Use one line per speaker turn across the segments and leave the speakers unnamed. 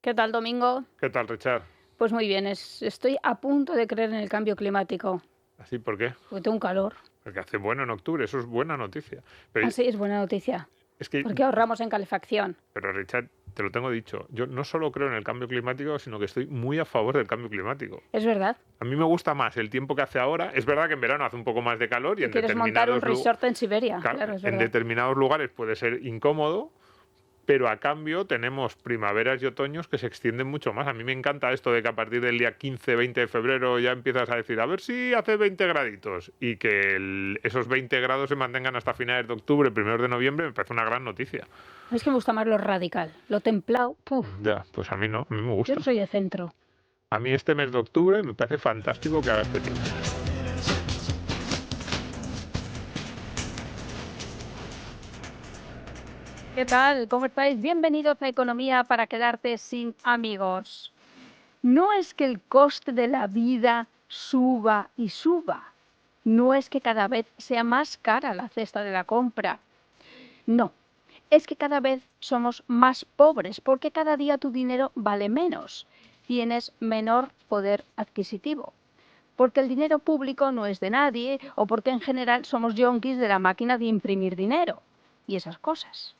¿Qué tal, Domingo?
¿Qué tal, Richard?
Pues muy bien, estoy a punto de creer en el cambio climático,
¿Así por qué?
porque tengo un calor.
Porque hace bueno en octubre, eso es buena noticia. Pero
Así es buena noticia,
es que,
porque ahorramos en calefacción.
pero Richard, te lo tengo dicho, yo no solo creo en el cambio climático, sino que estoy muy a favor del cambio climático.
¿Es verdad?
A mí me gusta más el tiempo que hace ahora. Es verdad que en verano hace un poco más de calor y
Y
en
quieres montar un
determinados
resort en Siberia,
claro,
claro, es
en
verdad.
determinados lugares puede ser incómodo, pero a cambio tenemos primaveras y otoños que se extienden mucho más. A mí me encanta esto de que a partir del día 15, 20 de febrero ya empiezas a decir, a ver si hace 20 graditos, y que esos 20 grados se mantengan hasta finales de octubre, primeros de noviembre, me parece una gran noticia.
Es que me gusta más lo radical, lo templado, puf.
Ya, pues a mí no, a mí me
Yo
gusta.
no soy de centro.
A mí este mes de octubre me parece fantástico que haga este tiempo.
¿Qué tal? ¿Cómo estáis? Bienvenidos a Economía para quedarte sin amigos. No es que el coste de la vida suba y suba. No es que cada vez sea más cara la cesta de la compra. No, es que cada vez somos más pobres porque cada día tu dinero vale menos. Tienes menor poder adquisitivo. Porque el dinero público no es de nadie o porque en general somos yonkis de la máquina de imprimir dinero y esas cosas.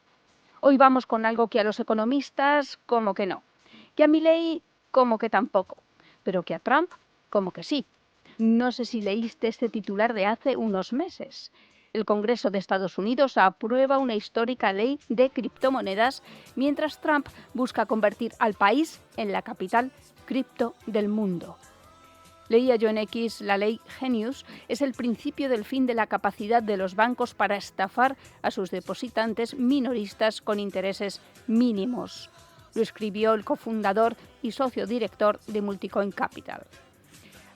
Hoy vamos con algo que a los economistas como que no, que a Milei como que tampoco, pero que a Trump como que sí. No sé si leíste este titular de hace unos meses. El Congreso de Estados Unidos aprueba una histórica ley de criptomonedas, mientras Trump busca convertir al país en la capital cripto del mundo. Leía yo en X, la ley Genius es el principio del fin de la capacidad de los bancos para estafar a sus depositantes minoristas con intereses mínimos. Lo escribió el cofundador y socio director de Multicoin Capital.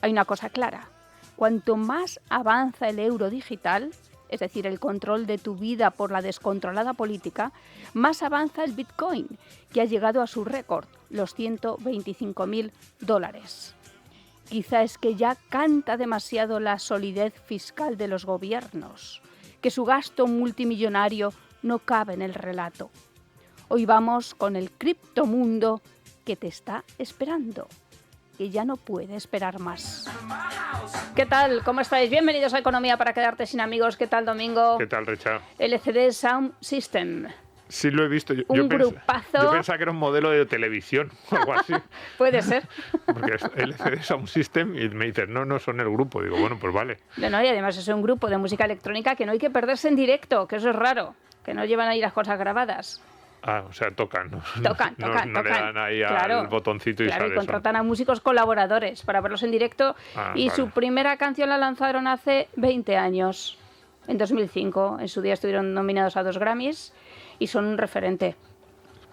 Hay una cosa clara: cuanto más avanza el euro digital, es decir, el control de tu vida por la descontrolada política, más avanza el Bitcoin, que ha llegado a su récord, los $125.000. Quizá es que ya canta demasiado la solidez fiscal de los gobiernos, que su gasto multimillonario no cabe en el relato. Hoy vamos con el criptomundo que te está esperando, que ya no puede esperar más. ¿Qué tal? ¿Cómo estáis? Bienvenidos a Economía para quedarte sin amigos. ¿Qué tal, Domingo?
¿Qué tal, Richard?
LCD Sound System.
Sí, lo he visto.
Un grupazo.
Yo pensaba que era un modelo de televisión o algo así.
Puede ser.
Porque es LCD Sound System y me dices, no son el grupo. Digo, bueno, pues vale.
No, y además es un grupo de música electrónica que no hay que perderse en directo, que eso es raro, que no llevan ahí las cosas grabadas.
Ah, o sea, tocan, ¿no?
Tocan.
No le dan ahí al botoncito y
claro,
sale
y contratan a músicos colaboradores para verlos en directo. Y
vale.
Su primera canción la lanzaron hace 20 años, en 2005. En su día estuvieron nominados a 2 Grammys y son un referente,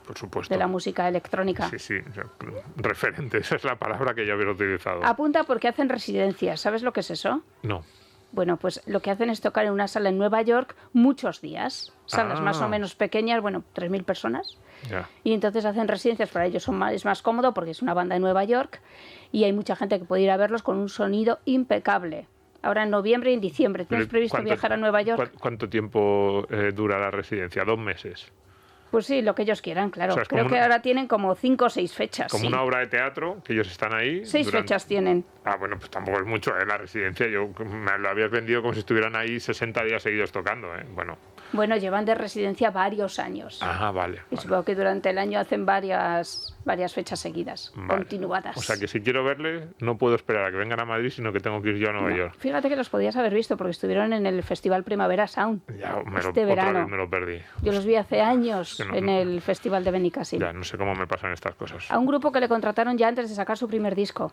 por supuesto,
de la música electrónica.
Sí, o sea, referente, esa es la palabra que yo hubiera utilizado.
Apunta porque hacen residencias. ¿Sabes lo que es eso?
No.
Bueno, pues lo que hacen es tocar en una sala en Nueva York muchos días. Salas más o menos pequeñas, 3.000 personas.
Ya.
Y entonces hacen residencias, para ellos es más cómodo porque es una banda de Nueva York y hay mucha gente que puede ir a verlos con un sonido impecable. Ahora en noviembre y en diciembre. ¿Tienes previsto viajar a Nueva York?
¿Cuánto tiempo dura la residencia? 2 meses.
Pues sí, lo que ellos quieran, claro.
O sea,
Creo que ahora tienen como 5 o 6 fechas.
Como una obra de teatro, que ellos están ahí.
6 fechas tienen.
Ah, bueno, pues tampoco es mucho, la residencia. Yo me lo habías vendido como si estuvieran ahí 60 días seguidos tocando,
Bueno, llevan de residencia varios años.
Ajá, vale.
Y supongo que durante el año hacen varias fechas seguidas, continuadas.
O sea que si quiero verles, no puedo esperar a que vengan a Madrid, sino que tengo que ir yo a Nueva York.
Fíjate que los podías haber visto porque estuvieron en el Festival Primavera Sound verano.
Otra vez me lo perdí.
Yo los vi hace años
en
el Festival de Benicàssim.
Ya, no sé cómo me pasan estas cosas.
A un grupo que le contrataron ya antes de sacar su primer disco.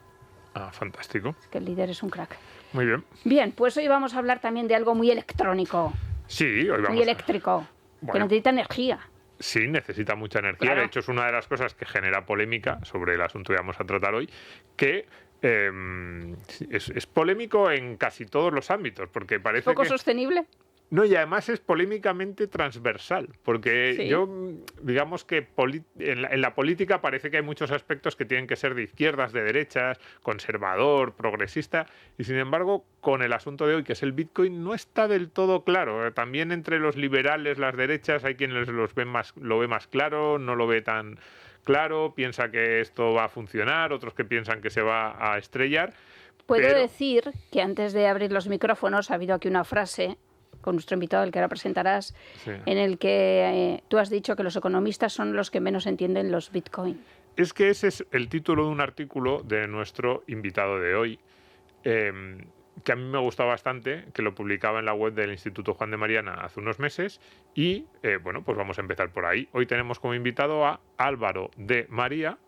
Ah, fantástico.
Es que el líder es un crack.
Muy bien.
Bien, pues hoy vamos a hablar también de algo muy electrónico.
Sí, hoy vamos
muy eléctrico. Que necesita energía.
Sí, necesita mucha energía.
Claro.
De hecho, es una de las cosas que genera polémica sobre el asunto que vamos a tratar hoy, que es polémico en casi todos los ámbitos, porque parece
¿Poco sostenible?
No, y además es polémicamente transversal, porque
Sí.
digamos que en la política parece que hay muchos aspectos que tienen que ser de izquierdas, de derechas, conservador, progresista, y sin embargo, con el asunto de hoy, que es el Bitcoin, no está del todo claro. También entre los liberales, las derechas, hay quienes lo ve más claro, no lo ve tan claro, piensa que esto va a funcionar, otros que piensan que se va a estrellar.
Puedo decir que antes de abrir los micrófonos ha habido aquí una frase con nuestro invitado, el que ahora presentarás,
Sí.
en el que tú has dicho que los economistas son los que menos entienden los Bitcoin.
Es que ese es el título de un artículo de nuestro invitado de hoy, que a mí me gustó bastante, que lo publicaba en la web del Instituto Juan de Mariana hace unos meses y, bueno, pues vamos a empezar por ahí. Hoy tenemos como invitado a Álvaro de María,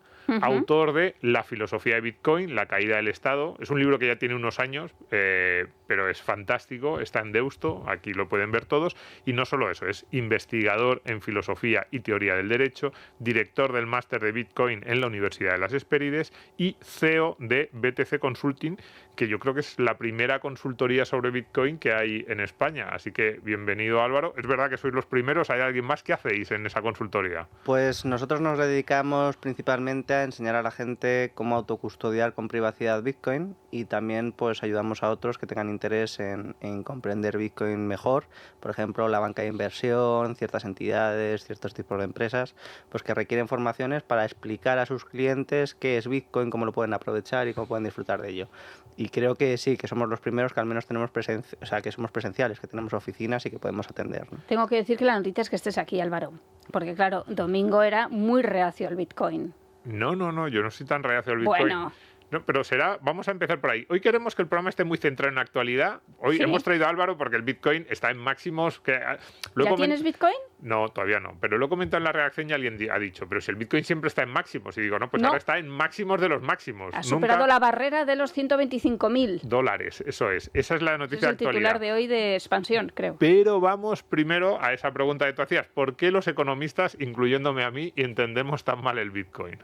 autor de La filosofía de Bitcoin, la caída del Estado. Es un libro que ya tiene unos años, pero es fantástico, está en Deusto, aquí lo pueden ver todos. Y no solo eso, es investigador en filosofía y teoría del derecho, director del máster de Bitcoin en la Universidad de las Hespérides y CEO de BTC Consulting, que yo creo que es la primera consultoría sobre Bitcoin que hay en España. Así que bienvenido, Álvaro. Es verdad que sois los primeros, ¿hay alguien más que hacéis en esa consultoría?
Pues nosotros nos dedicamos principalmente a enseñar a la gente cómo autocustodiar con privacidad Bitcoin y también pues ayudamos a otros que tengan interés en comprender Bitcoin mejor, por ejemplo la banca de inversión, ciertas entidades, ciertos tipos de empresas, pues que requieren formaciones para explicar a sus clientes qué es Bitcoin, cómo lo pueden aprovechar y cómo pueden disfrutar de ello. Y creo que sí, que somos los primeros que al menos tenemos presencia, o sea, que somos presenciales, que tenemos oficinas y que podemos atender, ¿no?
Tengo que decir que la noticia es que estés aquí, Álvaro, porque claro, Domingo era muy reacio al Bitcoin.
No, yo no soy tan reacio al Bitcoin.
Bueno.
No, pero vamos a empezar por ahí. Hoy queremos que el programa esté muy centrado en la actualidad. Hoy
¿Sí?
hemos traído a Álvaro porque el Bitcoin está en máximos.
¿Ya tienes Bitcoin?
No, todavía no. Pero lo he comentado en la redacción y alguien ha dicho, pero si el Bitcoin siempre está en máximos. Y digo, no, pues
No.
ahora está en máximos de los máximos.
Ha superado la barrera de los 125.000
dólares, eso es. Esa es la
Ese
noticia
es el
de actualidad.
titular de hoy de Expansión, creo.
Pero vamos primero a esa pregunta que tú hacías. ¿Por qué los economistas, incluyéndome a mí, entendemos tan mal el Bitcoin?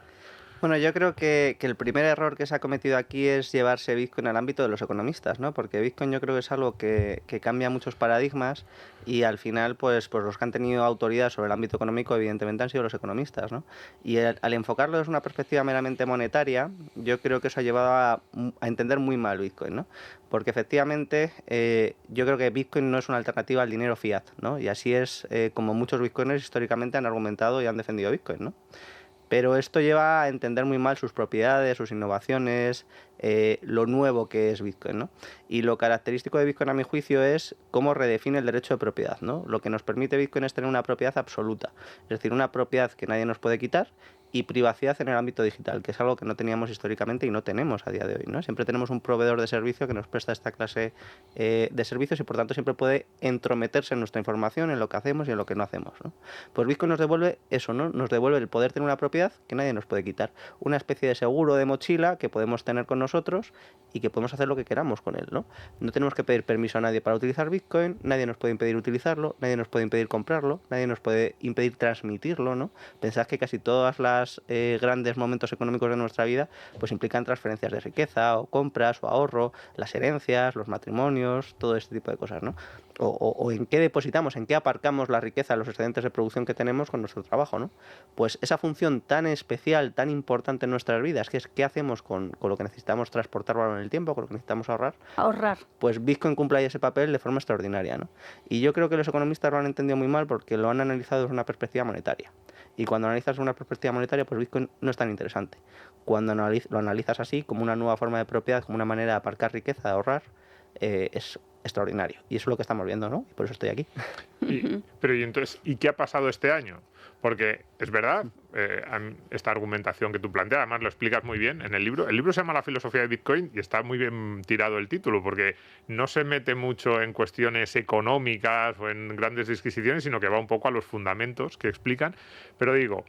Bueno, yo creo que el primer error que se ha cometido aquí es llevarse Bitcoin al ámbito de los economistas, ¿no? Porque Bitcoin yo creo que es algo que cambia muchos paradigmas y al final, pues los que han tenido autoridad sobre el ámbito económico, evidentemente, han sido los economistas, ¿no? Y al enfocarlo desde una perspectiva meramente monetaria, yo creo que eso ha llevado a entender muy mal Bitcoin, ¿no? Porque efectivamente yo creo que Bitcoin no es una alternativa al dinero fiat, ¿no? Y así es como muchos bitcoiners históricamente han argumentado y han defendido Bitcoin, ¿no? Pero esto lleva a entender muy mal sus propiedades, sus innovaciones, lo nuevo que es Bitcoin, ¿no? Y lo característico de Bitcoin, a mi juicio, es cómo redefine el derecho de propiedad, ¿no? Lo que nos permite Bitcoin es tener una propiedad absoluta, es decir, una propiedad que nadie nos puede quitar y privacidad en el ámbito digital, que es algo que no teníamos históricamente y no tenemos a día de hoy, ¿no? Siempre tenemos un proveedor de servicio que nos presta esta clase de servicios y por tanto siempre puede entrometerse en nuestra información, en lo que hacemos y en lo que no hacemos, ¿no? Pues Bitcoin nos devuelve eso, ¿no? Nos devuelve el poder tener una propiedad que nadie nos puede quitar, una especie de seguro de mochila que podemos tener con nosotros y que podemos hacer lo que queramos con él, ¿no? No tenemos que pedir permiso a nadie para utilizar Bitcoin, nadie nos puede impedir utilizarlo, nadie nos puede impedir comprarlo, nadie nos puede impedir transmitirlo, ¿no? Pensad que casi todas las grandes momentos económicos de nuestra vida pues implican transferencias de riqueza o compras o ahorro, las herencias, los matrimonios, todo este tipo de cosas, ¿no? O en qué depositamos, en qué aparcamos la riqueza, los excedentes de producción que tenemos con nuestro trabajo, ¿no? Pues esa función tan especial, tan importante en nuestras vidas, que es qué hacemos con lo que necesitamos transportar valor en el tiempo, con lo que necesitamos ahorrar, pues Bitcoin cumple ahí ese papel de forma extraordinaria, ¿no? Y yo creo que los economistas lo han entendido muy mal porque lo han analizado desde una perspectiva monetaria. Y cuando analizas desde una perspectiva monetaria, pues Bitcoin no es tan interesante. Cuando lo analizas así, como una nueva forma de propiedad, como una manera de aparcar riqueza, de ahorrar, es extraordinario. Y eso es lo que estamos viendo, ¿no? Y por eso estoy aquí.
Pero entonces, ¿y qué ha pasado este año? Porque es verdad, esta argumentación que tú planteas, además lo explicas muy bien en el libro. El libro se llama La filosofía de Bitcoin y está muy bien tirado el título, porque no se mete mucho en cuestiones económicas o en grandes disquisiciones, sino que va un poco a los fundamentos que explican. Pero digo,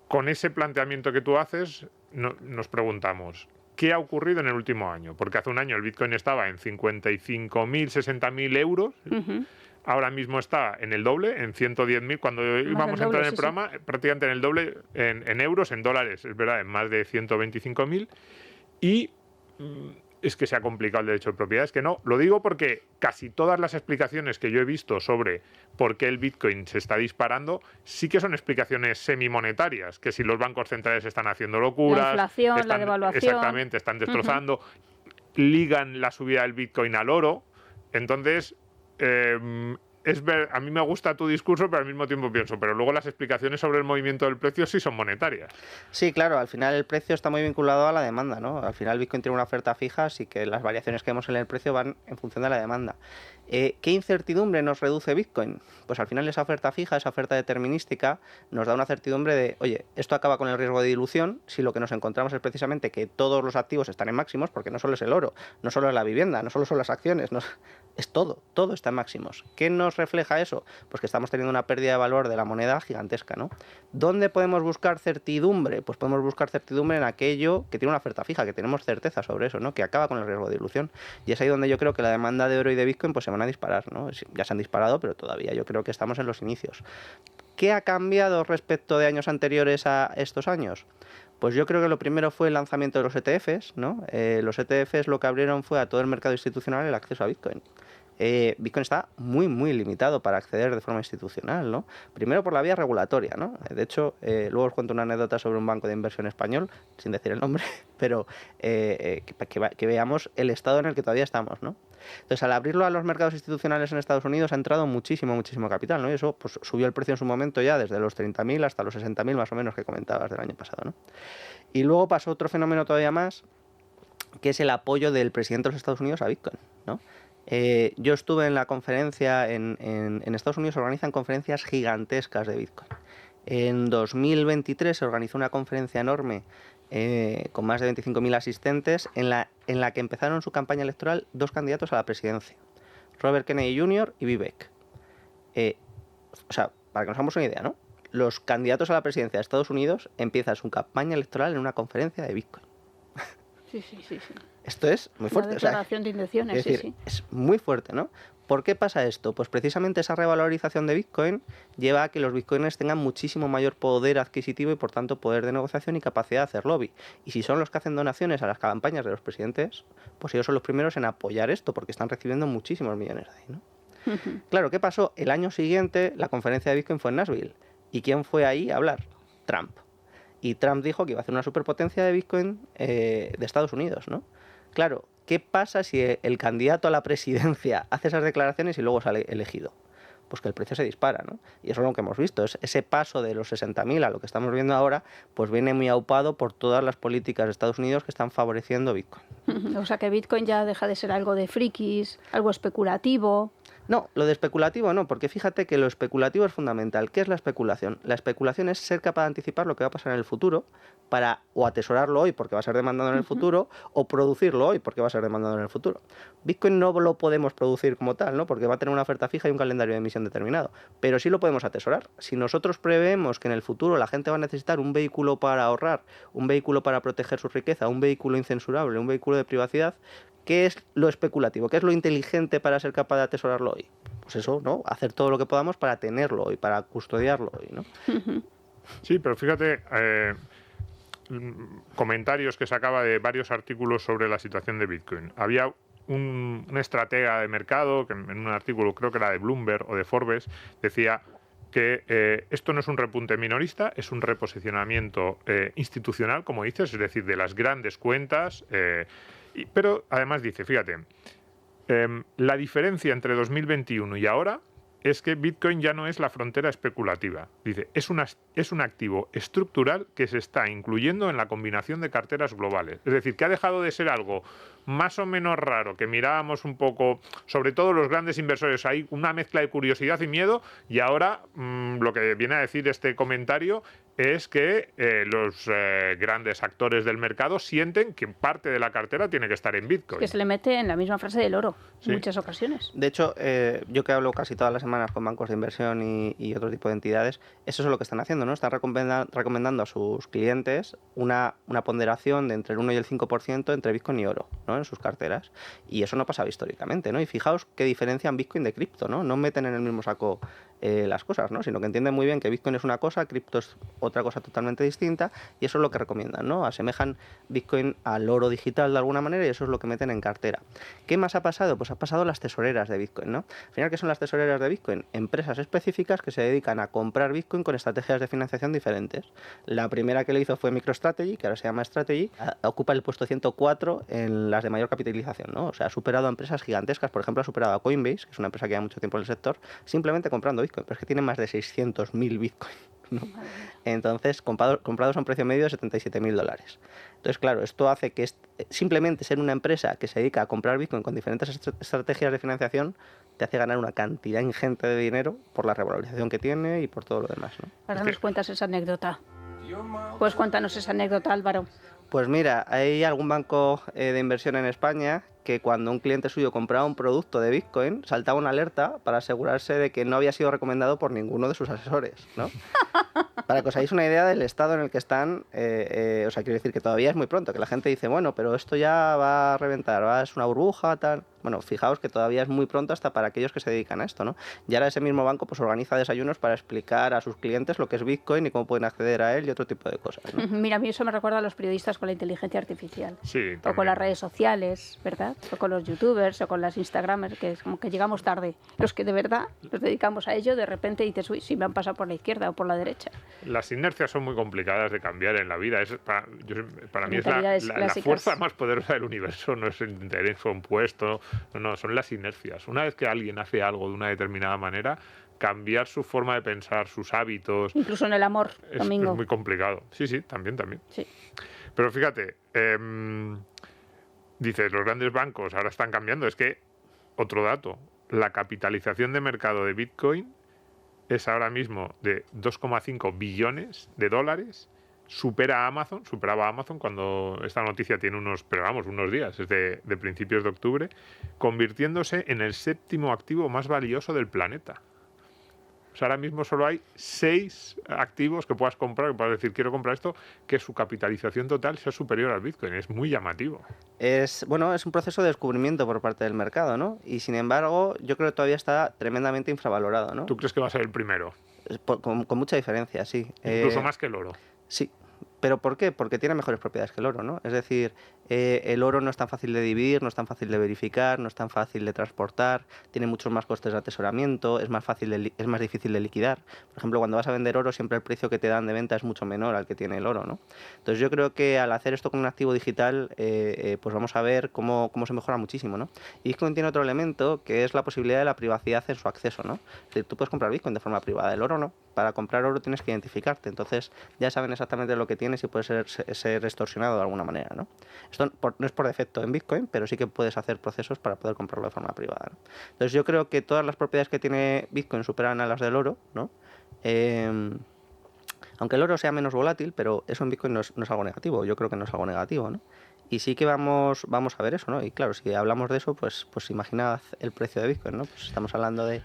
con ese planteamiento que tú haces, nos preguntamos, ¿qué ha ocurrido en el último año? Porque hace un año el Bitcoin estaba en 55.000, 60.000 euros. Ahora mismo está en el doble, en 110.000. Cuando íbamos a entrar en el programa, prácticamente en el doble en euros, en dólares, es verdad, en más de 125.000. Y es que se ha complicado el derecho de propiedad. Es que no, lo digo porque casi todas las explicaciones que yo he visto sobre por qué el Bitcoin se está disparando, sí que son explicaciones semimonetarias, que si los bancos centrales están haciendo locuras,
la inflación, la devaluación.
Exactamente, están destrozando, ligan la subida del Bitcoin al oro. Entonces, a mí me gusta tu discurso, pero al mismo tiempo pienso, pero luego las explicaciones sobre el movimiento del precio sí son monetarias.
Sí, claro, al final el precio está muy vinculado a la demanda, ¿no? Al final Bitcoin tiene una oferta fija, así que las variaciones que vemos en el precio van en función de la demanda. ¿Qué incertidumbre nos reduce Bitcoin? Pues al final esa oferta fija, esa oferta determinística, nos da una certidumbre de, oye, esto acaba con el riesgo de dilución si lo que nos encontramos es precisamente que todos los activos están en máximos, porque no solo es el oro, no solo es la vivienda, no solo son las acciones, es todo está en máximos. ¿Qué nos refleja eso? Pues que estamos teniendo una pérdida de valor de la moneda gigantesca, ¿no? ¿Dónde podemos buscar certidumbre? Pues podemos buscar certidumbre en aquello que tiene una oferta fija, que tenemos certeza sobre eso, ¿no? Que acaba con el riesgo de dilución. Y es ahí donde yo creo que la demanda de oro y de Bitcoin pues se van a disparar, ¿no? Ya se han disparado, pero todavía yo creo que estamos en los inicios. ¿Qué ha cambiado respecto de años anteriores a estos años? Pues yo creo que lo primero fue el lanzamiento de los ETFs, ¿no? Los ETFs lo que abrieron fue a todo el mercado institucional el acceso a Bitcoin. Bitcoin está muy limitado para acceder de forma institucional, ¿no? Primero por la vía regulatoria, ¿no? De hecho, luego os cuento una anécdota sobre un banco de inversión español, sin decir el nombre, pero que veamos el estado en el que todavía estamos, ¿no? Entonces, al abrirlo a los mercados institucionales en Estados Unidos ha entrado muchísimo capital, ¿no? Y eso pues, subió el precio en su momento ya desde los 30.000 hasta los 60.000 más o menos que comentabas del año pasado, ¿no? Y luego pasó otro fenómeno todavía más, que es el apoyo del presidente de los Estados Unidos a Bitcoin, ¿no? Yo estuve en la conferencia, en Estados Unidos se organizan conferencias gigantescas de Bitcoin. En 2023 se organizó una conferencia enorme con más de 25.000 asistentes en la que empezaron su campaña electoral dos candidatos a la presidencia, Robert Kennedy Jr. y Vivek. O sea, para que nos hagamos una idea, ¿no? Los candidatos a la presidencia de Estados Unidos empiezan su campaña electoral en una conferencia de Bitcoin.
Sí.
Esto es muy fuerte.
Una declaración de intenciones,
es decir, es muy fuerte, ¿no? ¿Por qué pasa esto? Pues precisamente esa revalorización de Bitcoin lleva a que los bitcoiners tengan muchísimo mayor poder adquisitivo y por tanto poder de negociación y capacidad de hacer lobby. Y si son los que hacen donaciones a las campañas de los presidentes, pues ellos son los primeros en apoyar esto porque están recibiendo muchísimos millones de ahí, ¿no? Claro, ¿qué pasó? El año siguiente la conferencia de Bitcoin fue en Nashville. ¿Y quién fue ahí a hablar? Trump. Y Trump dijo que iba a hacer una superpotencia de Bitcoin de Estados Unidos, ¿no? Claro, ¿qué pasa si el candidato a la presidencia hace esas declaraciones y luego sale elegido? Pues que el precio se dispara, ¿no? Y eso es lo que hemos visto. Ese paso de los 60.000 a lo que estamos viendo ahora, pues viene muy aupado por todas las políticas de Estados Unidos que están favoreciendo Bitcoin.
O sea que Bitcoin ya deja de ser algo de frikis, algo especulativo.
No, lo de especulativo no, porque fíjate que lo especulativo es fundamental. ¿Qué es la especulación? La especulación es ser capaz de anticipar lo que va a pasar en el futuro para o atesorarlo hoy porque va a ser demandado en el futuro o producirlo hoy porque va a ser demandado en el futuro. Bitcoin no lo podemos producir como tal, ¿no? Porque va a tener una oferta fija y un calendario de emisión determinado, pero sí lo podemos atesorar. Si nosotros preveemos que en el futuro la gente va a necesitar un vehículo para ahorrar, un vehículo para proteger su riqueza, un vehículo incensurable, un vehículo de privacidad, ¿qué es lo especulativo? ¿Qué es lo inteligente para ser capaz de atesorarlo hoy? Pues eso, ¿no? Hacer todo lo que podamos para tenerlo hoy, para custodiarlo hoy, ¿no?
Sí, pero fíjate, comentarios que sacaba de varios artículos sobre la situación de Bitcoin. Había un estratega de mercado que en un artículo, creo que era de Bloomberg o de Forbes, decía que esto no es un repunte minorista, es un reposicionamiento institucional, como dices, es decir, de las grandes cuentas. Pero además dice, fíjate, la diferencia entre 2021 y ahora es que Bitcoin ya no es la frontera especulativa. Dice, es un activo estructural que se está incluyendo en la combinación de carteras globales. Es decir, que ha dejado de ser algo más o menos raro, que mirábamos un poco, sobre todo los grandes inversores, hay una mezcla de curiosidad y miedo, y ahora lo que viene a decir este comentario es que los grandes actores del mercado sienten que parte de la cartera tiene que estar en Bitcoin.
Que se le mete en la misma frase del oro,
Sí.
en muchas ocasiones.
De hecho, yo que hablo casi todas las semanas con bancos de inversión y otro tipo de entidades, eso es lo que están haciendo, ¿no? Están recomendando a sus clientes una ponderación de entre el 1 y el 5% entre Bitcoin y oro, ¿no? En sus carteras. Y eso no ha pasado históricamente, ¿no? Y fijaos qué diferencian Bitcoin de cripto, ¿no? No meten en el mismo saco las cosas, ¿no? Sino que entienden muy bien que Bitcoin es una cosa, cripto es otra cosa totalmente distinta, y eso es lo que recomiendan, ¿no? Asemejan Bitcoin al oro digital de alguna manera y eso es lo que meten en cartera. ¿Qué más ha pasado? Pues ha pasado las tesoreras de Bitcoin, ¿no? Al final, ¿qué son las tesoreras de Bitcoin? Empresas específicas que se dedican a comprar Bitcoin con estrategias de financiación diferentes. La primera que lo hizo fue MicroStrategy, que ahora se llama Strategy, ocupa el puesto 104 en las de mayor capitalización, ¿no? O sea, ha superado a empresas gigantescas, por ejemplo, ha superado a Coinbase, que es una empresa que lleva mucho tiempo en el sector, simplemente comprando Bitcoin, pero es que tiene más de 600.000 Bitcoin, ¿no? Entonces, comprados a un precio medio de $77.000. Entonces, claro, esto hace que simplemente ser una empresa que se dedica a comprar Bitcoin con diferentes estrategias de financiación te hace ganar una cantidad ingente de dinero por la revalorización que tiene y por todo lo demás, ¿no?
Ahora nos cuentas esa anécdota. Pues cuéntanos esa anécdota, Álvaro.
Pues mira, hay algún banco de inversión en España que cuando un cliente suyo compraba un producto de Bitcoin, saltaba una alerta para asegurarse de que no había sido recomendado por ninguno de sus asesores, ¿no? Para que os hagáis una idea del estado en el que están, o sea, quiero decir que todavía es muy pronto, que la gente dice, bueno, pero esto ya va a reventar, es una burbuja, tal. Bueno, fijaos que todavía es muy pronto hasta para aquellos que se dedican a esto, ¿no? Y ahora ese mismo banco pues organiza desayunos para explicar a sus clientes lo que es Bitcoin y cómo pueden acceder a él y otro tipo de cosas, ¿no?
Mira, a mí eso me recuerda a los periodistas con la inteligencia artificial.
Sí,
o con las redes sociales, ¿verdad? O con los youtubers o con las instagramers, que es como que llegamos tarde. Los que de verdad nos dedicamos a ello, de repente dices, uy, si me han pasado por la izquierda o por la derecha.
Las inercias son muy complicadas de cambiar en la vida. Para mí es la
clásicas.
fuerza más poderosa del universo, no es el interés compuesto, no, son las inercias. Una vez que alguien hace algo de una determinada manera, cambiar su forma de pensar, sus hábitos...
Incluso en el amor, Domingo.
Es muy complicado. Sí, también.
Sí.
Pero fíjate, dices, los grandes bancos ahora están cambiando. Es que, otro dato, la capitalización de mercado de Bitcoin es ahora mismo de 2,5 billones de dólares, superaba a Amazon cuando esta noticia tiene unos días, es de principios de octubre, convirtiéndose en el 7º activo más valioso del planeta. O sea, ahora mismo solo hay 6 activos que puedas comprar, que puedas decir, quiero comprar esto, que su capitalización total sea superior al Bitcoin. Es muy llamativo.
Es un proceso de descubrimiento por parte del mercado, ¿no? Y sin embargo, yo creo que todavía está tremendamente infravalorado, ¿no?
¿Tú crees que va a ser el primero?
Con mucha diferencia, sí.
Incluso más que el oro.
Sí. ¿Pero por qué? Porque tiene mejores propiedades que el oro, ¿no? Es decir, el oro no es tan fácil de dividir, no es tan fácil de verificar, no es tan fácil de transportar, tiene muchos más costes de atesoramiento, es más difícil de liquidar. Por ejemplo, cuando vas a vender oro, siempre el precio que te dan de venta es mucho menor al que tiene el oro, ¿no? Entonces yo creo que al hacer esto con un activo digital, pues vamos a ver cómo se mejora muchísimo, ¿no? Y Bitcoin tiene otro elemento que es la posibilidad de la privacidad en su acceso, ¿no? Es decir, tú puedes comprar Bitcoin de forma privada, el oro no. Para comprar oro tienes que identificarte, entonces ya saben exactamente lo que tienes y puedes ser extorsionado de alguna manera, ¿no? Esto no es por defecto en Bitcoin, pero sí que puedes hacer procesos para poder comprarlo de forma privada, ¿no? Entonces yo creo que todas las propiedades que tiene Bitcoin superan a las del oro, ¿no? Aunque el oro sea menos volátil, pero eso en Bitcoin no es algo negativo, yo creo que no es algo negativo, ¿no? Y sí que vamos a ver eso, ¿no? Y claro, si hablamos de eso, pues imaginad el precio de Bitcoin, ¿no? Pues estamos hablando de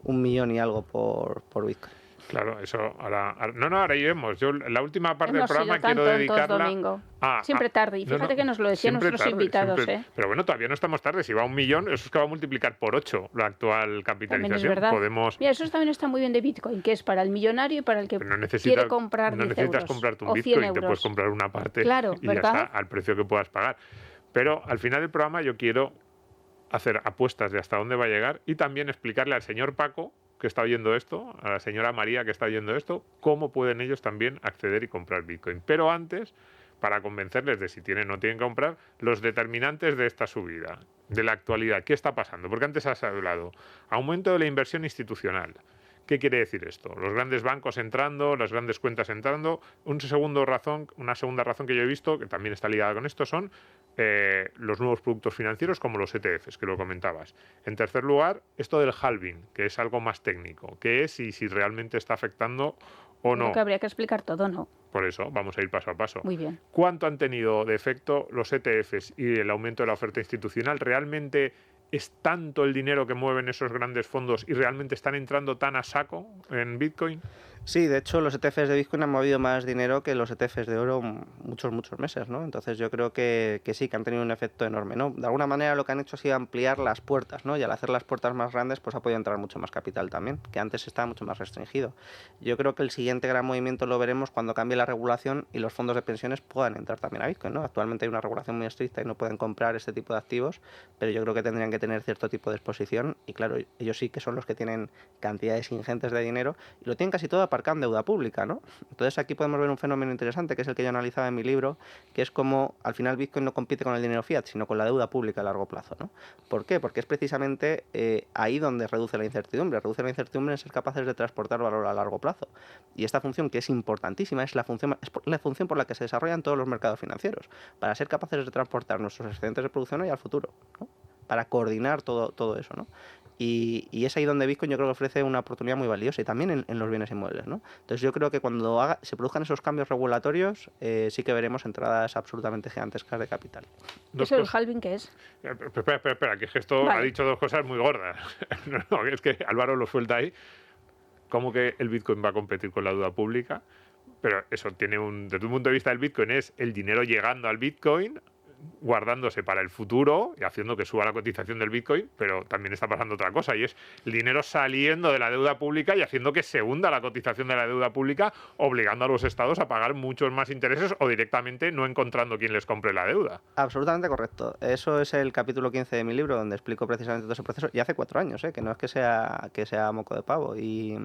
1 millón y algo por Bitcoin.
Claro, eso ahora iremos. Yo la última parte
Hemos
del programa
sido tan
quiero dedicarla
Domingo. Siempre tarde, y fíjate que nos lo decían nuestros invitados,
Pero bueno, todavía no estamos tarde. Si va a 1 millón, eso es que va a multiplicar por 8 la actual capitalización.
También es verdad.
Podemos...
Mira, eso también está muy bien de Bitcoin, que es para el millonario y para el que quiere comprar 10 euros.
No necesitas comprarte un Bitcoin, te puedes comprar una parte,
claro,
y
¿verdad?
ya está, al precio que puedas pagar. Pero al final del programa yo quiero hacer apuestas de hasta dónde va a llegar y también explicarle al señor Paco, que está oyendo esto, a la señora María, que está oyendo esto, cómo pueden ellos también acceder y comprar Bitcoin. Pero antes, para convencerles de si tienen o no tienen que comprar, los determinantes de esta subida, de la actualidad. ¿Qué está pasando? Porque antes has hablado, aumento de la inversión institucional. ¿Qué quiere decir esto? Los grandes bancos entrando, las grandes cuentas entrando. Una segunda razón que yo he visto, que también está ligada con esto, son los nuevos productos financieros como los ETFs, que lo comentabas. En tercer lugar, esto del halving, que es algo más técnico, que es si realmente está afectando o no.
Creo que habría que explicar todo, ¿no?
Por eso, vamos a ir paso a paso.
Muy bien.
¿Cuánto han tenido de efecto los ETFs y el aumento de la oferta institucional? ¿Realmente es tanto el dinero que mueven esos grandes fondos y realmente están entrando tan a saco en Bitcoin?
Sí, de hecho los ETFs de Bitcoin han movido más dinero que los ETFs de oro muchos meses, ¿no? Entonces yo creo que sí, que han tenido un efecto enorme, ¿no? De alguna manera lo que han hecho ha sido ampliar las puertas, ¿no? Y al hacer las puertas más grandes, pues ha podido entrar mucho más capital también, que antes estaba mucho más restringido. Yo creo que el siguiente gran movimiento lo veremos cuando cambie la regulación y los fondos de pensiones puedan entrar también a Bitcoin, ¿no? Actualmente hay una regulación muy estricta y no pueden comprar este tipo de activos, pero yo creo que tendrían que tener cierto tipo de exposición y claro, ellos sí que son los que tienen cantidades ingentes de dinero y lo tienen casi todo aparcado en deuda pública, ¿no? Entonces aquí podemos ver un fenómeno interesante, que es el que yo analizaba en mi libro, que es como al final Bitcoin no compite con el dinero fiat, sino con la deuda pública a largo plazo, ¿no? ¿Por qué? Porque es precisamente ahí donde reduce la incertidumbre. Reduce la incertidumbre en ser capaces de transportar valor a largo plazo. Y esta función, que es importantísima, es la función por la que se desarrollan todos los mercados financieros, para ser capaces de transportar nuestros excedentes de producción hoy al futuro, ¿no? Para coordinar todo eso, ¿no? Y es ahí donde Bitcoin yo creo que ofrece una oportunidad muy valiosa, y también en los bienes inmuebles, ¿no? Entonces yo creo que cuando se produzcan esos cambios regulatorios, sí que veremos entradas absolutamente gigantescas de capital.
¿Eso del halving qué es?
Espera, que esto ha dicho dos cosas muy gordas. No, es que Álvaro lo suelta ahí. ¿Cómo que el Bitcoin va a competir con la deuda pública? Pero eso tiene desde un punto de vista del Bitcoin, es el dinero llegando al Bitcoin, guardándose para el futuro y haciendo que suba la cotización del Bitcoin, pero también está pasando otra cosa, y es el dinero saliendo de la deuda pública y haciendo que se hunda la cotización de la deuda pública, obligando a los estados a pagar muchos más intereses o directamente no encontrando quien les compre la deuda.
Absolutamente correcto. Eso es el capítulo 15 de mi libro, donde explico precisamente todo ese proceso, y hace 4 años, que no es que sea moco de pavo. Y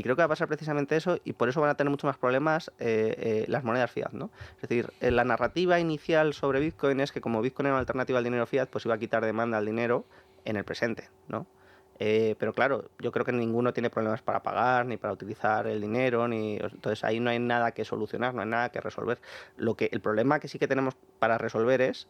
creo que va a pasar precisamente eso, y por eso van a tener mucho más problemas las monedas fiat, ¿no? Es decir, la narrativa inicial sobre Bitcoin es que como Bitcoin era una alternativa al dinero fiat, pues iba a quitar demanda al dinero en el presente, ¿no? Pero claro, yo creo que ninguno tiene problemas para pagar, ni para utilizar el dinero, entonces ahí no hay nada que solucionar, no hay nada que resolver. El problema que sí que tenemos para resolver es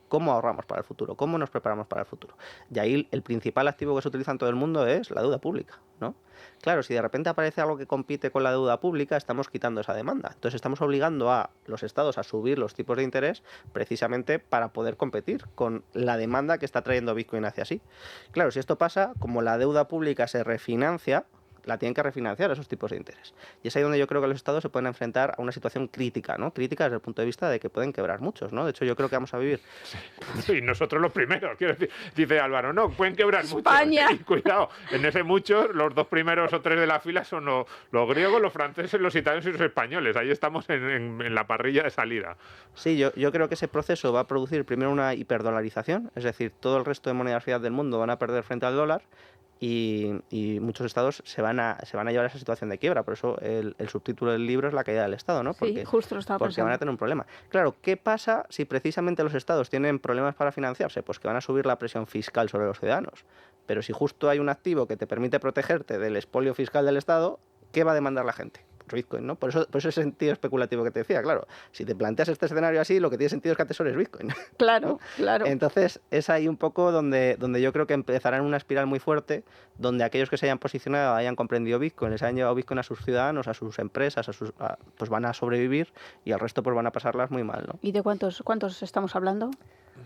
cómo ahorramos para el futuro, cómo nos preparamos para el futuro. Y ahí el principal activo que se utiliza en todo el mundo es la deuda pública, ¿no? Claro, si de repente aparece algo que compite con la deuda pública, estamos quitando esa demanda. Entonces estamos obligando a los estados a subir los tipos de interés precisamente para poder competir con la demanda que está trayendo Bitcoin hacia sí. Claro, si esto pasa, como la deuda pública se refinancia, la tienen que refinanciar esos tipos de interés. Y es ahí donde yo creo que los estados se pueden enfrentar a una situación crítica, ¿no? Crítica desde el punto de vista de que pueden quebrar muchos, ¿no? De hecho, yo creo que vamos a vivir...
Sí, nosotros los primeros, quiero decir, dice Álvaro, no, pueden quebrar
España.
muchos. Y cuidado, en ese muchos, los 2 primeros o 3 de la fila son los griegos, los franceses, los italianos y los españoles. Ahí estamos en la parrilla de salida.
Sí, yo creo que ese proceso va a producir primero una hiperdolarización, es decir, todo el resto de monedas fiat del mundo van a perder frente al dólar, y muchos estados se van a llevar a esa situación de quiebra. Por eso el subtítulo del libro es la caída del Estado, ¿no?
Sí, justo lo estaba
porque
pensando.
van a tener un problema. Claro, ¿qué pasa si precisamente los estados tienen problemas para financiarse? Pues que van a subir la presión fiscal sobre los ciudadanos. Pero si justo hay un activo que te permite protegerte del expolio fiscal del Estado, ¿qué va a demandar la gente? Bitcoin, ¿no? Por eso ese sentido especulativo que te decía, claro, si te planteas este escenario así, lo que tiene sentido es que atesores Bitcoin.
Claro,
¿no?
claro.
Entonces es ahí un poco donde yo creo que empezarán una espiral muy fuerte, donde aquellos que se hayan posicionado, hayan comprendido Bitcoin, les hayan llevado Bitcoin a sus ciudadanos, a sus empresas, pues van a sobrevivir, y al resto pues van a pasarlas muy mal, ¿no?
¿Y de cuántos estamos hablando?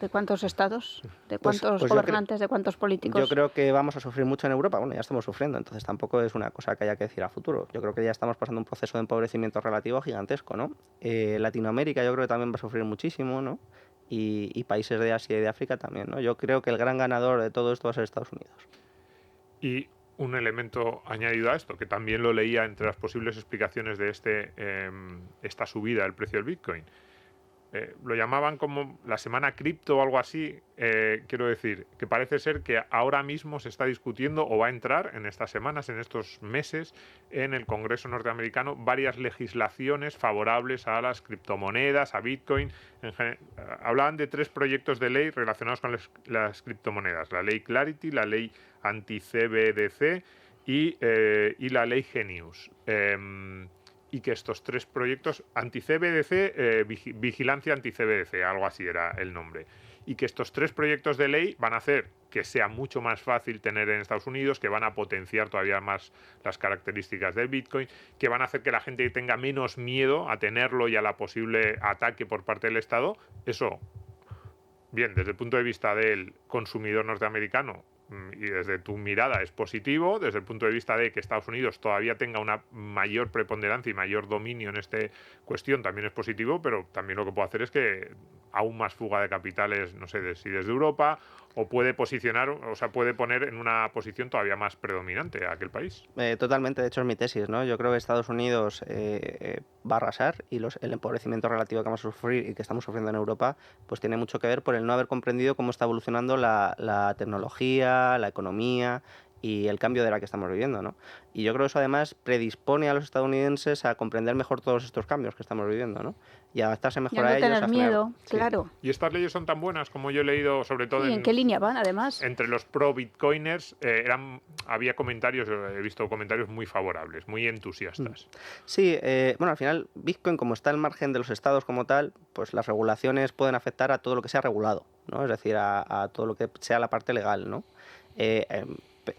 ¿De cuántos estados? ¿De cuántos
pues
gobernantes? ¿De cuántos políticos?
Yo creo que vamos a sufrir mucho en Europa. Bueno, ya estamos sufriendo, entonces tampoco es una cosa que haya que decir a futuro. Yo creo que ya estamos pasando un proceso de empobrecimiento relativo gigantesco, ¿no? Latinoamérica yo creo que también va a sufrir muchísimo, ¿no? Y países de Asia y de África también, ¿no? Yo creo que el gran ganador de todo esto va a ser Estados Unidos.
Y un elemento añadido a esto, que también lo leía entre las posibles explicaciones de esta subida del precio del Bitcoin. Lo llamaban como la semana cripto o algo así. Quiero decir, que parece ser que ahora mismo se está discutiendo o va a entrar en estas semanas, en estos meses, en el Congreso norteamericano varias legislaciones favorables a las criptomonedas, a Bitcoin. Hablaban de 3 proyectos de ley relacionados con las criptomonedas: la ley Clarity, la ley anti-CBDC y la ley Genius. Y que estos 3 proyectos, anti-CBDC, vigilancia anti-CBDC, algo así era el nombre, y que estos 3 proyectos de ley van a hacer que sea mucho más fácil tener en Estados Unidos, que van a potenciar todavía más las características del Bitcoin, que van a hacer que la gente tenga menos miedo a tenerlo y a la posible ataque por parte del Estado. Eso, bien, desde el punto de vista del consumidor norteamericano, y desde tu mirada es positivo. Desde el punto de vista de que Estados Unidos todavía tenga una mayor preponderancia y mayor dominio en esta cuestión, también es positivo, pero también lo que puede hacer es que aún más fuga de capitales, no sé si desde Europa, o puede posicionar, o sea, puede poner en una posición todavía más predominante a aquel país.
Totalmente, de hecho es mi tesis, ¿no? Yo creo que Estados Unidos va a arrasar, y el empobrecimiento relativo que vamos a sufrir y que estamos sufriendo en Europa, pues tiene mucho que ver por el no haber comprendido cómo está evolucionando la tecnología, la economía y el cambio de la que estamos viviendo, ¿no? Y yo creo que eso además predispone a los estadounidenses a comprender mejor todos estos cambios que estamos viviendo, ¿no? Y a adaptarse
Y
mejor
a
a
no
ellos.
tener miedo, claro.
Y estas leyes son tan buenas como yo he leído, sobre todo
¿Y en qué línea van, además?
entre los pro-bitcoiners, había comentarios, he visto comentarios muy favorables, muy entusiastas.
Sí, bueno, al final Bitcoin, como está al margen de los estados como tal, pues las regulaciones pueden afectar a todo lo que sea regulado, ¿no? Es decir, a todo lo que sea la parte legal, ¿no?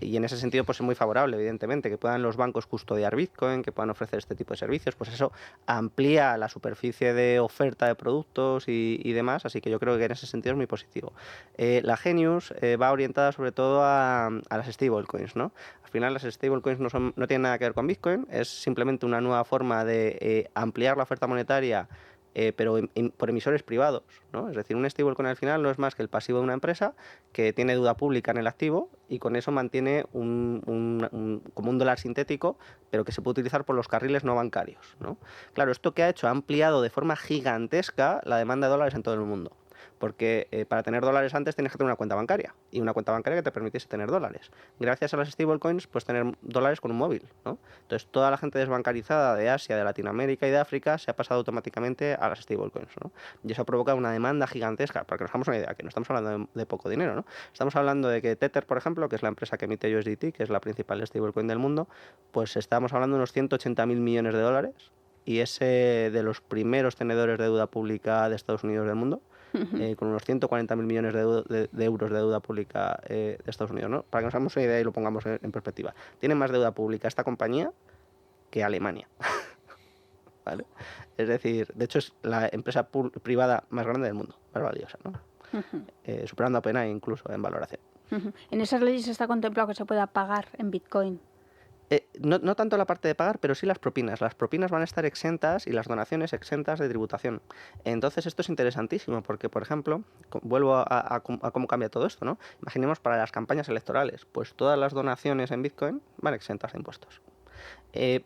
Y en ese sentido pues es muy favorable, evidentemente, que puedan los bancos custodiar Bitcoin, que puedan ofrecer este tipo de servicios, pues eso amplía la superficie de oferta de productos y demás, así que yo creo que en ese sentido es muy positivo. La Genius va orientada sobre todo a las stablecoins, ¿no? Al final las stablecoins no tienen nada que ver con Bitcoin, es simplemente una nueva forma de ampliar la oferta monetaria, pero por emisores privados, ¿no? Es decir, un stablecoin al final no es más que el pasivo de una empresa que tiene deuda pública en el activo y con eso mantiene como un dólar sintético, pero que se puede utilizar por los carriles no bancarios, ¿no? Claro, ¿esto qué ha hecho? Ha ampliado de forma gigantesca la demanda de dólares en todo el mundo. Porque para tener dólares antes tienes que tener una cuenta bancaria, y una cuenta bancaria que te permitiese tener dólares. Gracias a las stablecoins puedes tener dólares con un móvil, ¿no? Entonces toda la gente desbancarizada de Asia, de Latinoamérica y de África se ha pasado automáticamente a las stablecoins, ¿no? Y eso ha provocado una demanda gigantesca, para que nos hagamos una idea, que no estamos hablando de poco dinero, ¿no? Estamos hablando de que Tether, por ejemplo, que es la empresa que emite USDT, que es la principal stablecoin del mundo, pues estamos hablando de unos 180.000 millones de dólares, y es de los primeros tenedores de deuda pública de Estados Unidos del mundo, con unos 140.000 millones de euros de deuda pública de Estados Unidos, ¿no? Para que nos hagamos una idea y lo pongamos en perspectiva. Tiene más deuda pública esta compañía que Alemania. ¿Vale? Es decir, de hecho es la empresa privada más grande del mundo, más valiosa, ¿no? Superando a pena incluso en valoración.
En esas leyes está contemplado que se pueda pagar en Bitcoin.
No tanto la parte de pagar, pero sí las propinas. Las propinas van a estar exentas y las donaciones exentas de tributación. Entonces esto es interesantísimo porque, por ejemplo, vuelvo a cómo cambia todo esto, ¿no? Imaginemos para las campañas electorales, pues todas las donaciones en Bitcoin van exentas de impuestos.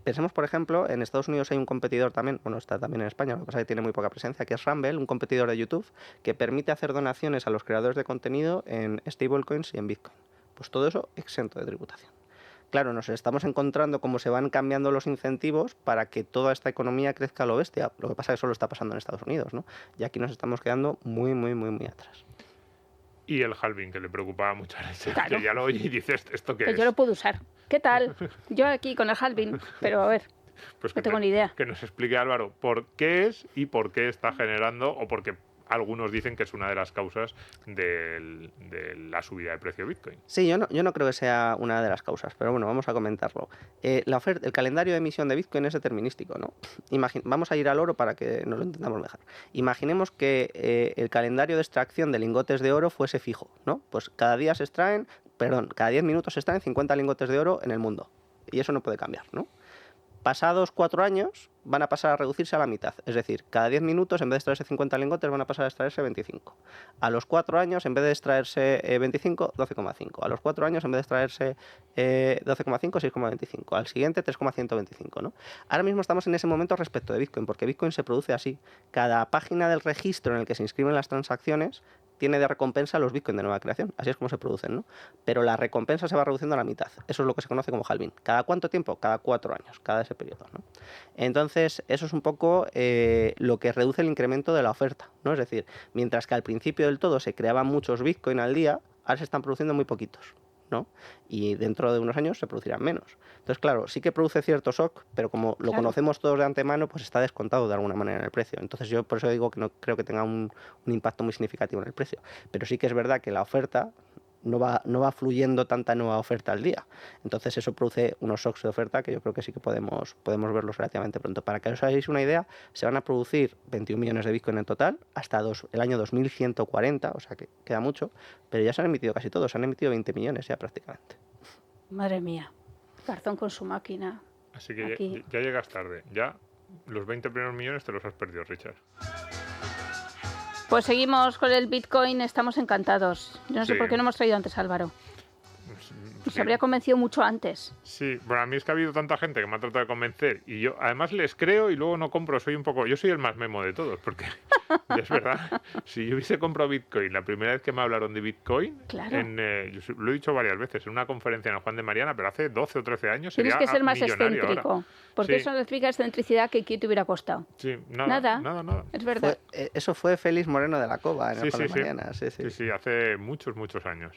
Pensemos, por ejemplo, en Estados Unidos hay un competidor también, bueno, está también en España, lo que pasa es que tiene muy poca presencia, que es Rumble, un competidor de YouTube, que permite hacer donaciones a los creadores de contenido en stablecoins y en Bitcoin. Pues todo eso exento de tributación. Claro, nos estamos encontrando cómo se van cambiando los incentivos para que toda esta economía crezca a lo bestia. Lo que pasa es que solo está pasando en Estados Unidos, ¿no? Y aquí nos estamos quedando muy, muy, muy, muy atrás.
Y el halving, que le preocupaba mucho a Alexa,
Claro.
que ya lo oye y dice, ¿esto qué
Que
es?
yo lo puedo usar. ¿Qué tal? Yo aquí con el halving, pero a ver,
Pues
no tengo ni idea.
Que nos explique, Álvaro, por qué es y por qué está generando, o porque algunos dicen que es una de las causas de la subida de precio de Bitcoin.
Sí, yo no creo que sea una de las causas, pero bueno, vamos a comentarlo. El calendario de emisión de Bitcoin es determinístico, ¿no? Vamos a ir al oro para que nos lo entendamos mejor. Imaginemos que el calendario de extracción de lingotes de oro fuese fijo, ¿no? Pues cada 10 minutos se extraen 50 lingotes de oro en el mundo. Y eso no puede cambiar, ¿no? Pasados 4 años van a pasar a reducirse a la mitad. Es decir, cada 10 minutos, en vez de extraerse 50 lingotes, van a pasar a extraerse 25. A los 4 años, en vez de extraerse 25, 12,5. A los 4 años, en vez de extraerse 12,5, 6,25. Al siguiente, 3,125, ¿no? Ahora mismo estamos en ese momento respecto de Bitcoin, porque Bitcoin se produce así. Cada página del registro en el que se inscriben las transacciones tiene de recompensa los Bitcoin de nueva creación. Así es como se producen, ¿no? Pero la recompensa se va reduciendo a la mitad. Eso es lo que se conoce como halving. ¿Cada cuánto tiempo? Cada 4 años, cada ese periodo, ¿no? Entonces, eso es un poco lo que reduce el incremento de la oferta, ¿no? Es decir, mientras que al principio del todo se creaban muchos Bitcoin al día, ahora se están produciendo muy poquitos, ¿no? Y dentro de unos años se producirán menos. Entonces, claro, sí que produce cierto shock, pero como lo conocemos todos de antemano, pues está descontado de alguna manera en el precio. Entonces yo por eso digo que no creo que tenga un impacto muy significativo en el precio. Pero sí que es verdad que la oferta no va fluyendo tanta nueva oferta al día. Entonces eso produce unos shocks de oferta que yo creo que sí que podemos verlos relativamente pronto. Para que os hagáis una idea, se van a producir 21 millones de Bitcoin en total hasta el año 2140, o sea que queda mucho, pero ya se han emitido casi todos, se han emitido 20 millones ya prácticamente.
Madre mía, Garzón con su máquina.
Así que
Aquí.
ya llegas tarde. Ya los 20 primeros millones te los has perdido, Richard.
Pues seguimos con el Bitcoin, estamos encantados. Yo no sé
Sí.
por qué no hemos traído antes a Álvaro. Nos
Sí.
habría convencido mucho antes.
Sí, bueno, a mí es que ha habido tanta gente que me ha tratado de convencer y yo además les creo y luego no compro. Yo soy el más memo de todos porque Es verdad. Si yo hubiese comprado Bitcoin la primera vez que me hablaron de Bitcoin,
Claro.
yo lo he dicho varias veces, en una conferencia en el Juan de Mariana, pero hace 12 o 13 años,
Tienes
sería
que ser más
millonario ahora.
excéntrico, porque
Sí,
eso explica excentricidad que ¿qué te hubiera costado?
sí,
Nada.
nada.
Es verdad.
Eso fue Félix Moreno de la Cova en el
Sí,
Juan de
sí, sí.
Mariana. Sí, sí.
Sí, hace muchos años.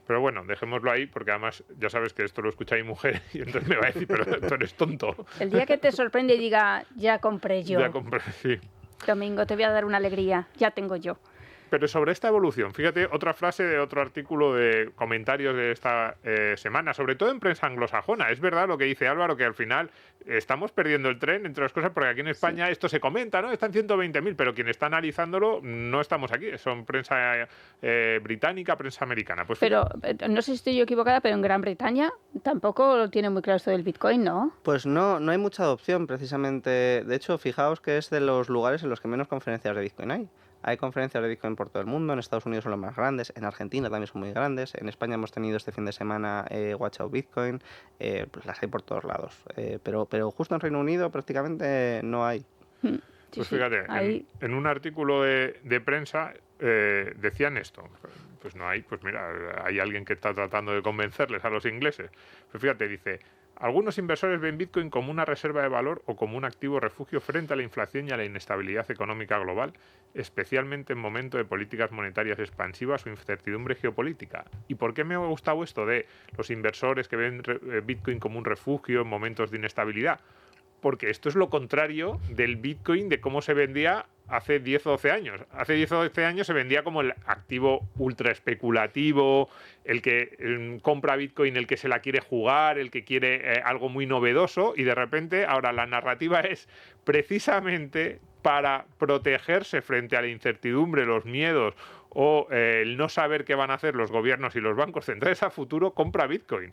Pero bueno, dejémoslo ahí, porque además ya sabes que esto lo escucha mi mujer y entonces me va a decir, pero tú eres tonto.
El día que te sorprende y diga, ya compré yo,
Ya compré, sí.
Domingo, te voy a dar una alegría, ya tengo yo.
Pero sobre esta evolución, fíjate, otra frase de otro artículo de comentarios de esta semana, sobre todo en prensa anglosajona. Es verdad lo que dice Álvaro, que al final estamos perdiendo el tren, entre otras cosas, porque aquí en España esto se comenta, ¿no? Están 120.000, pero quien está analizándolo no estamos aquí. Son prensa británica, prensa americana. Pues
Pero no sé si estoy yo equivocada, pero en Gran Bretaña tampoco lo tiene muy claro esto del Bitcoin, ¿no?
Pues no hay mucha adopción precisamente. De hecho, fijaos que es de los lugares en los que menos conferencias de Bitcoin hay. Hay conferencias de Bitcoin por todo el mundo, en Estados Unidos son las más grandes, en Argentina también son muy grandes, en España hemos tenido este fin de semana Watch Out Bitcoin, pues las hay por todos lados. Pero justo en Reino Unido prácticamente no hay.
Sí,
Pues
sí,
fíjate,
ahí-
en un artículo de prensa decían esto. Pues no hay, pues mira, hay alguien que está tratando de convencerles a los ingleses. Pues fíjate, dice, algunos inversores ven Bitcoin como una reserva de valor o como un activo refugio frente a la inflación y a la inestabilidad económica global, especialmente en momentos de políticas monetarias expansivas o incertidumbre geopolítica. ¿Y por qué me ha gustado esto de los inversores que ven Bitcoin como un refugio en momentos de inestabilidad? Porque esto es lo contrario del Bitcoin de cómo se vendía hace 10 o 12 años. Hace 10 o 12 años se vendía como el activo ultra especulativo, el que compra Bitcoin, el que se la quiere jugar, el que quiere algo muy novedoso, y de repente ahora la narrativa es precisamente para protegerse frente a la incertidumbre, los miedos o el no saber qué van a hacer los gobiernos y los bancos centrales a futuro, compra Bitcoin.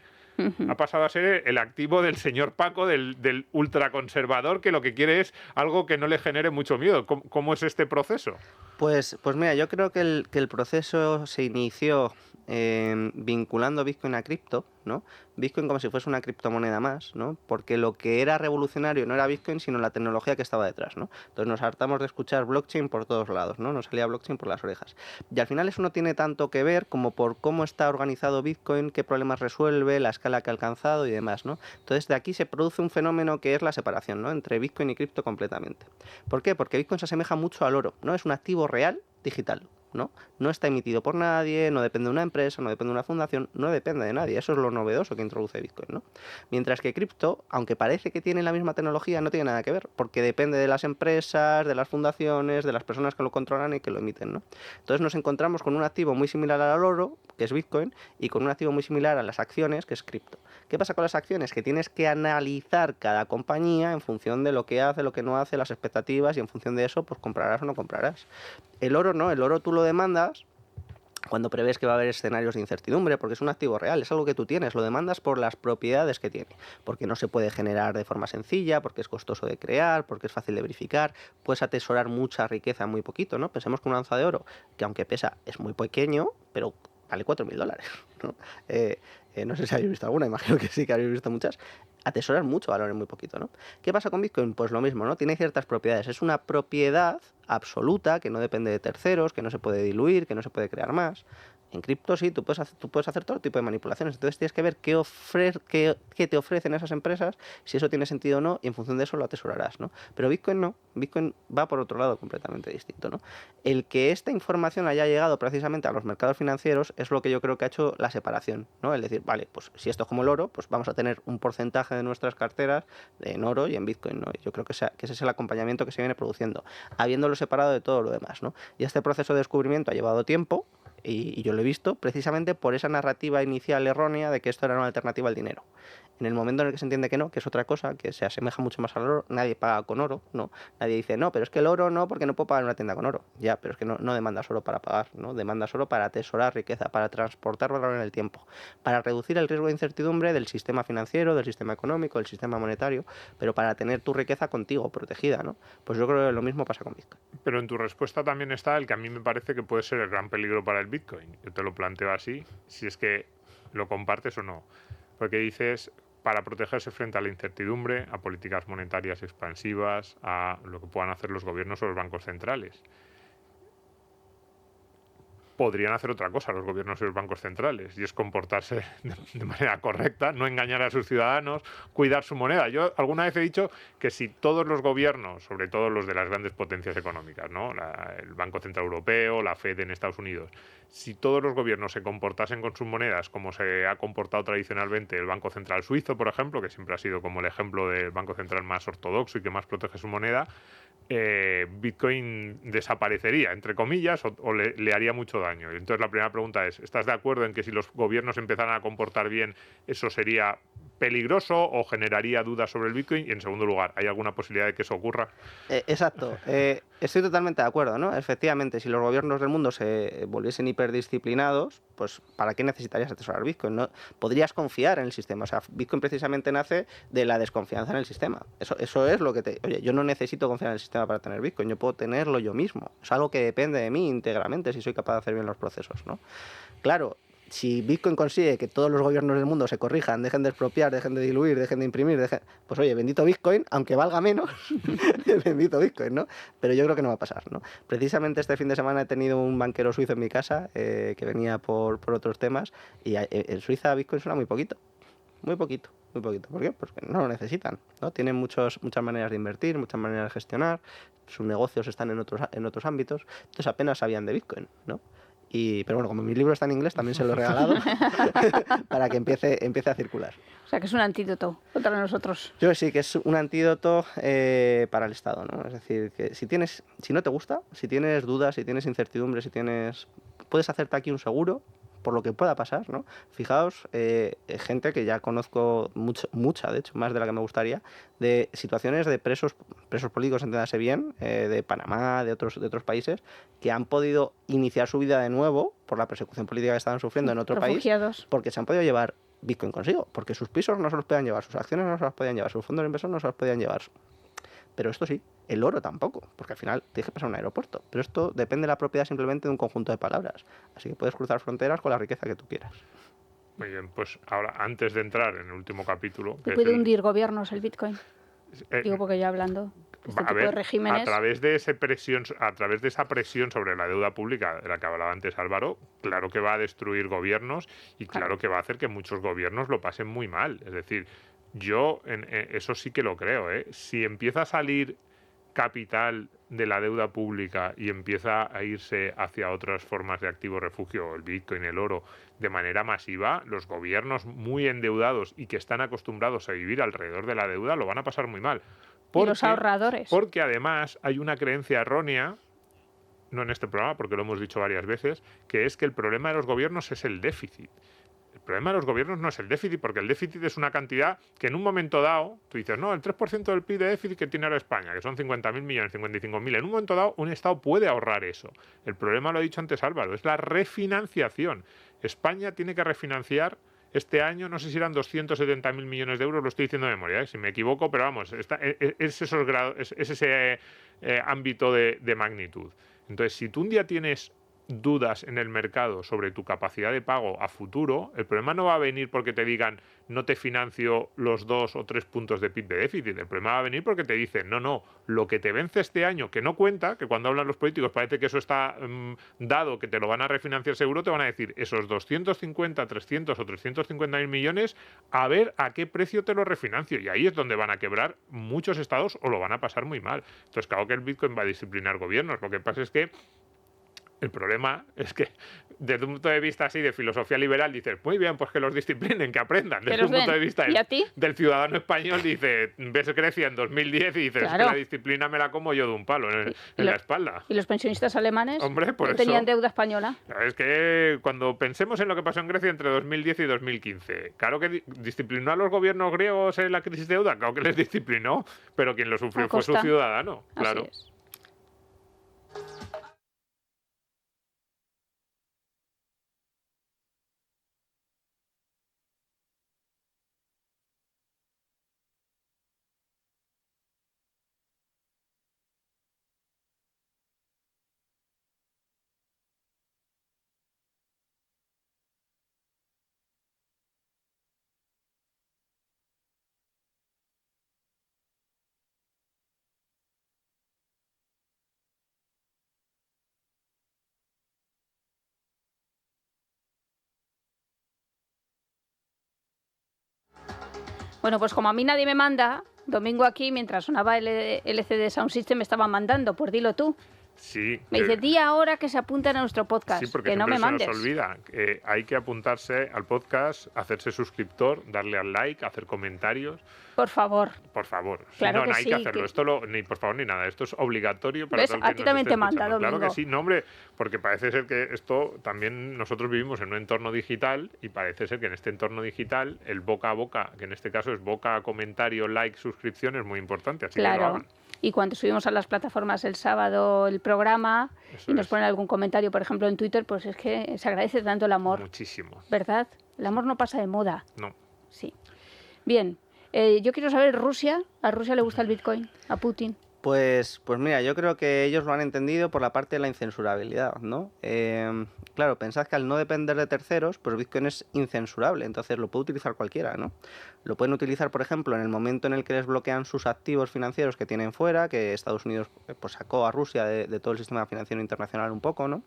Ha pasado a ser el activo del señor Paco, del ultraconservador, que lo que quiere es algo que no le genere mucho miedo. ¿Cómo es este proceso?
Pues mira, yo creo que el proceso se inició vinculando Bitcoin a cripto, ¿no? Bitcoin como si fuese una criptomoneda más, ¿no? Porque lo que era revolucionario no era Bitcoin, sino la tecnología que estaba detrás, ¿no? Entonces nos hartamos de escuchar blockchain por todos lados, ¿no? Nos salía blockchain por las orejas. Y al final eso no tiene tanto que ver como por cómo está organizado Bitcoin, qué problemas resuelve, la escala que ha alcanzado y demás, ¿no? Entonces de aquí se produce un fenómeno que es la separación, ¿no? Entre Bitcoin y cripto completamente. ¿Por qué? Porque Bitcoin se asemeja mucho al oro, ¿no? Es un activo real digital, ¿no? No está emitido por nadie, no depende de una empresa, no depende de una fundación, no depende de nadie. Eso es lo novedoso que introduce Bitcoin, ¿no? Mientras que cripto, aunque parece que tiene la misma tecnología, no tiene nada que ver, porque depende de las empresas, de las fundaciones, de las personas que lo controlan y que lo emiten, ¿no? Entonces nos encontramos con un activo muy similar al oro, que es Bitcoin, y con un activo muy similar a las acciones, que es cripto. ¿Qué pasa con las acciones? Que tienes que analizar cada compañía en función de lo que hace, lo que no hace, las expectativas, y en función de eso, pues comprarás o no comprarás. El oro no, el oro tú lo demandas cuando prevés que va a haber escenarios de incertidumbre, porque es un activo real, es algo que tú tienes, lo demandas por las propiedades que tiene, porque no se puede generar de forma sencilla, porque es costoso de crear, porque es fácil de verificar, puedes atesorar mucha riqueza en muy poquito, ¿no? Pensemos que una onza de oro, que aunque pesa, es muy pequeño, pero vale $4.000, ¿no? No sé si habéis visto alguna, imagino que sí que habéis visto muchas. Atesorar mucho valor en muy poquito, ¿no? ¿Qué pasa con Bitcoin? Pues lo mismo, ¿no? Tiene ciertas propiedades. Es una propiedad absoluta que no depende de terceros, que no se puede diluir, que no se puede crear más. En cripto sí, tú puedes hacer todo tipo de manipulaciones. Entonces tienes que ver qué te ofrecen esas empresas, si eso tiene sentido o no, y en función de eso lo atesorarás, ¿no? Pero Bitcoin no. Bitcoin va por otro lado completamente distinto, ¿no? El que esta información haya llegado precisamente a los mercados financieros es lo que yo creo que ha hecho la separación, ¿no? El decir, vale, pues si esto es como el oro, pues vamos a tener un porcentaje de nuestras carteras en oro y en Bitcoin, ¿no? Y yo creo que ese es el acompañamiento que se viene produciendo, habiéndolo separado de todo lo demás, ¿no? Y este proceso de descubrimiento ha llevado tiempo, y yo lo he visto precisamente por esa narrativa inicial errónea de que esto era una alternativa al dinero. En el momento en el que se entiende que no, que es otra cosa, que se asemeja mucho más al oro, nadie paga con oro, ¿no? Nadie dice, no, pero es que el oro no, porque no puedo pagar en una tienda con oro. Ya, pero es que no demandas oro para pagar, ¿no? Demandas oro para atesorar riqueza, para transportar valor en el tiempo, para reducir el riesgo de incertidumbre del sistema financiero, del sistema económico, del sistema monetario, pero para tener tu riqueza contigo, protegida, ¿no? Pues yo creo que lo mismo pasa con Bitcoin.
Pero en tu respuesta también está el que a mí me parece que puede ser el gran peligro para el Bitcoin. Yo te lo planteo así, si es que lo compartes o no. Porque dices, para protegerse frente a la incertidumbre, a políticas monetarias expansivas, a lo que puedan hacer los gobiernos o los bancos centrales. podrían hacer otra cosa los gobiernos y los bancos centrales, y es comportarse de manera correcta, no engañar a sus ciudadanos, cuidar su moneda. Yo alguna vez he dicho que si todos los gobiernos, sobre todo los de las grandes potencias económicas, ¿no? El Banco Central Europeo, la Fed en Estados Unidos, si todos los gobiernos se comportasen con sus monedas como se ha comportado tradicionalmente el Banco Central Suizo, por ejemplo, que siempre ha sido como el ejemplo del Banco Central más ortodoxo y que más protege su moneda, Bitcoin desaparecería, entre comillas, o le haría mucho daño. Entonces la primera pregunta es, ¿estás de acuerdo en que si los gobiernos empezaran a comportar bien, eso sería peligroso o generaría dudas sobre el Bitcoin? Y en segundo lugar, ¿hay alguna posibilidad de que eso ocurra?
Exacto, estoy totalmente de acuerdo, ¿no? Efectivamente, si los gobiernos del mundo se volviesen hiperdisciplinados, pues ¿para qué necesitarías atesorar Bitcoin? ¿No? Podrías confiar en el sistema. O sea, Bitcoin precisamente nace de la desconfianza en el sistema. Eso es lo que te... Oye, yo no necesito confiar en el sistema para tener Bitcoin, yo puedo tenerlo yo mismo. Es algo que depende de mí íntegramente si soy capaz de hacer bien los procesos, ¿no? Claro, si Bitcoin consigue que todos los gobiernos del mundo se corrijan, dejen de expropiar, dejen de diluir, dejen de imprimir, pues oye, bendito Bitcoin, aunque valga menos, bendito Bitcoin, ¿no? Pero yo creo que no va a pasar, ¿no? Precisamente este fin de semana he tenido un banquero suizo en mi casa que venía por otros temas y en Suiza Bitcoin suena muy poquito, muy poquito. Muy poquito. ¿Por qué? Porque no lo necesitan, ¿no? Tienen muchas maneras de invertir, muchas maneras de gestionar, sus negocios están en otros ámbitos, entonces apenas sabían de Bitcoin, ¿no? Pero bueno, como mi libro está en inglés, también se lo he regalado para que empiece a circular.
O sea, que es un antídoto contra nosotros.
Yo sí que es un antídoto para el Estado, ¿no? Es decir, que si no te gusta, si tienes dudas, si tienes incertidumbre, puedes hacerte aquí un seguro por lo que pueda pasar, ¿no? Fijaos, gente que ya conozco mucha, de hecho, más de la que me gustaría, de situaciones de presos políticos, entiéndase bien, de Panamá, de otros países, que han podido iniciar su vida de nuevo por la persecución política que estaban sufriendo en otro
Refugiados.
país, porque se han podido llevar Bitcoin consigo, porque sus pisos no se los podían llevar, sus acciones no se las podían llevar, sus fondos de inversión no se los podían llevar. Pero esto sí, el oro tampoco, porque al final tienes que pasar un aeropuerto. Pero esto depende de la propiedad simplemente de un conjunto de palabras. Así que puedes cruzar fronteras con la riqueza que tú quieras.
Muy bien, pues ahora, antes de entrar en el último capítulo...
Que puede hundir gobiernos el Bitcoin. Digo, porque yo hablando de este tipo de regímenes...
A través de esa presión sobre la deuda pública de la que hablaba antes Álvaro, claro que va a destruir gobiernos y claro que va a hacer que muchos gobiernos lo pasen muy mal. Es decir, yo eso sí que lo creo, ¿eh? Si empieza a salir capital de la deuda pública y empieza a irse hacia otras formas de activo refugio, el Bitcoin, el oro, de manera masiva, los gobiernos muy endeudados y que están acostumbrados a vivir alrededor de la deuda lo van a pasar muy mal.
Y los ahorradores.
Porque además hay una creencia errónea, no en este programa, porque lo hemos dicho varias veces, que es que el problema de los gobiernos es el déficit. El problema de los gobiernos no es el déficit, porque el déficit es una cantidad que en un momento dado, tú dices, no, el 3% del PIB de déficit que tiene ahora España, que son 50.000 millones, 55.000, en un momento dado un Estado puede ahorrar eso. El problema, lo ha dicho antes Álvaro, es la refinanciación. España tiene que refinanciar este año, no sé si eran 270.000 millones de euros, lo estoy diciendo de memoria, si me equivoco, pero vamos, es ese ámbito de magnitud. Entonces, si tú un día tienes dudas en el mercado sobre tu capacidad de pago a futuro, el problema no va a venir porque te digan no te financio los 2 o 3 puntos de PIB de déficit. El problema va a venir porque te dicen no, lo que te vence este año, que no cuenta, que cuando hablan los políticos parece que eso está dado, que te lo van a refinanciar seguro, te van a decir esos 250, 300 o 350.000 millones, a ver a qué precio te lo refinancio. Y ahí es donde van a quebrar muchos estados o lo van a pasar muy mal. Entonces, claro que el Bitcoin va a disciplinar gobiernos. Lo que pasa es que el problema es que desde un punto de vista así de filosofía liberal dices, muy bien, pues que los disciplinen, que aprendan. Desde un punto de vista del ciudadano español dice, ves Grecia en 2010 y dices, claro, es que la disciplina me la como yo de un palo en la espalda.
¿Y los pensionistas alemanes?
Hombre, por eso
tenían deuda española?
Es que cuando pensemos en lo que pasó en Grecia entre 2010 y 2015, claro que disciplinó a los gobiernos griegos en la crisis de deuda, claro que les disciplinó, pero quien lo sufrió fue su ciudadano, claro.
Así es. Bueno, pues como a mí nadie me manda, Domingo aquí, mientras sonaba el LCD Sound System, me estaba mandando, pues dilo tú.
Sí.
Me dice, di ahora que se apuntan a nuestro podcast,
Sí, porque
que no
siempre
me
se
mandes.
nos olvida. Hay que apuntarse al podcast, hacerse suscriptor, darle al like, hacer comentarios.
Por favor.
Por favor.
Claro
Si no,
que
no hay
sí,
que hacerlo.
que-
Esto ni por favor ni nada. Esto es obligatorio para
¿Ves?
todo el
A
que
ti
nos
también
esté
te manda,
escuchando. Claro que
Domingo.
sí. No, hombre, porque parece ser que esto también nosotros vivimos en un entorno digital y parece ser que en este entorno digital el boca a boca, que en este caso es boca a comentario, like, suscripción, es muy importante. Así que lo
Claro.
hagan.
Y cuando subimos a las plataformas el sábado el programa
Eso
y nos
es.
ponen algún comentario, por ejemplo, en Twitter, pues es que se agradece tanto el amor,
Muchísimo.
¿verdad? El amor no pasa de moda.
No.
Sí. Bien. Yo quiero saber, ¿Rusia? ¿A Rusia le gusta el Bitcoin? ¿A Putin?
Pues mira, yo creo que ellos lo han entendido por la parte de la incensurabilidad, ¿no? Claro, pensad que al no depender de terceros, pues Bitcoin es incensurable, entonces lo puede utilizar cualquiera, ¿no? Lo pueden utilizar, por ejemplo, en el momento en el que les bloquean sus activos financieros que tienen fuera, que Estados Unidos pues sacó a Rusia de todo el sistema financiero internacional un poco, ¿no?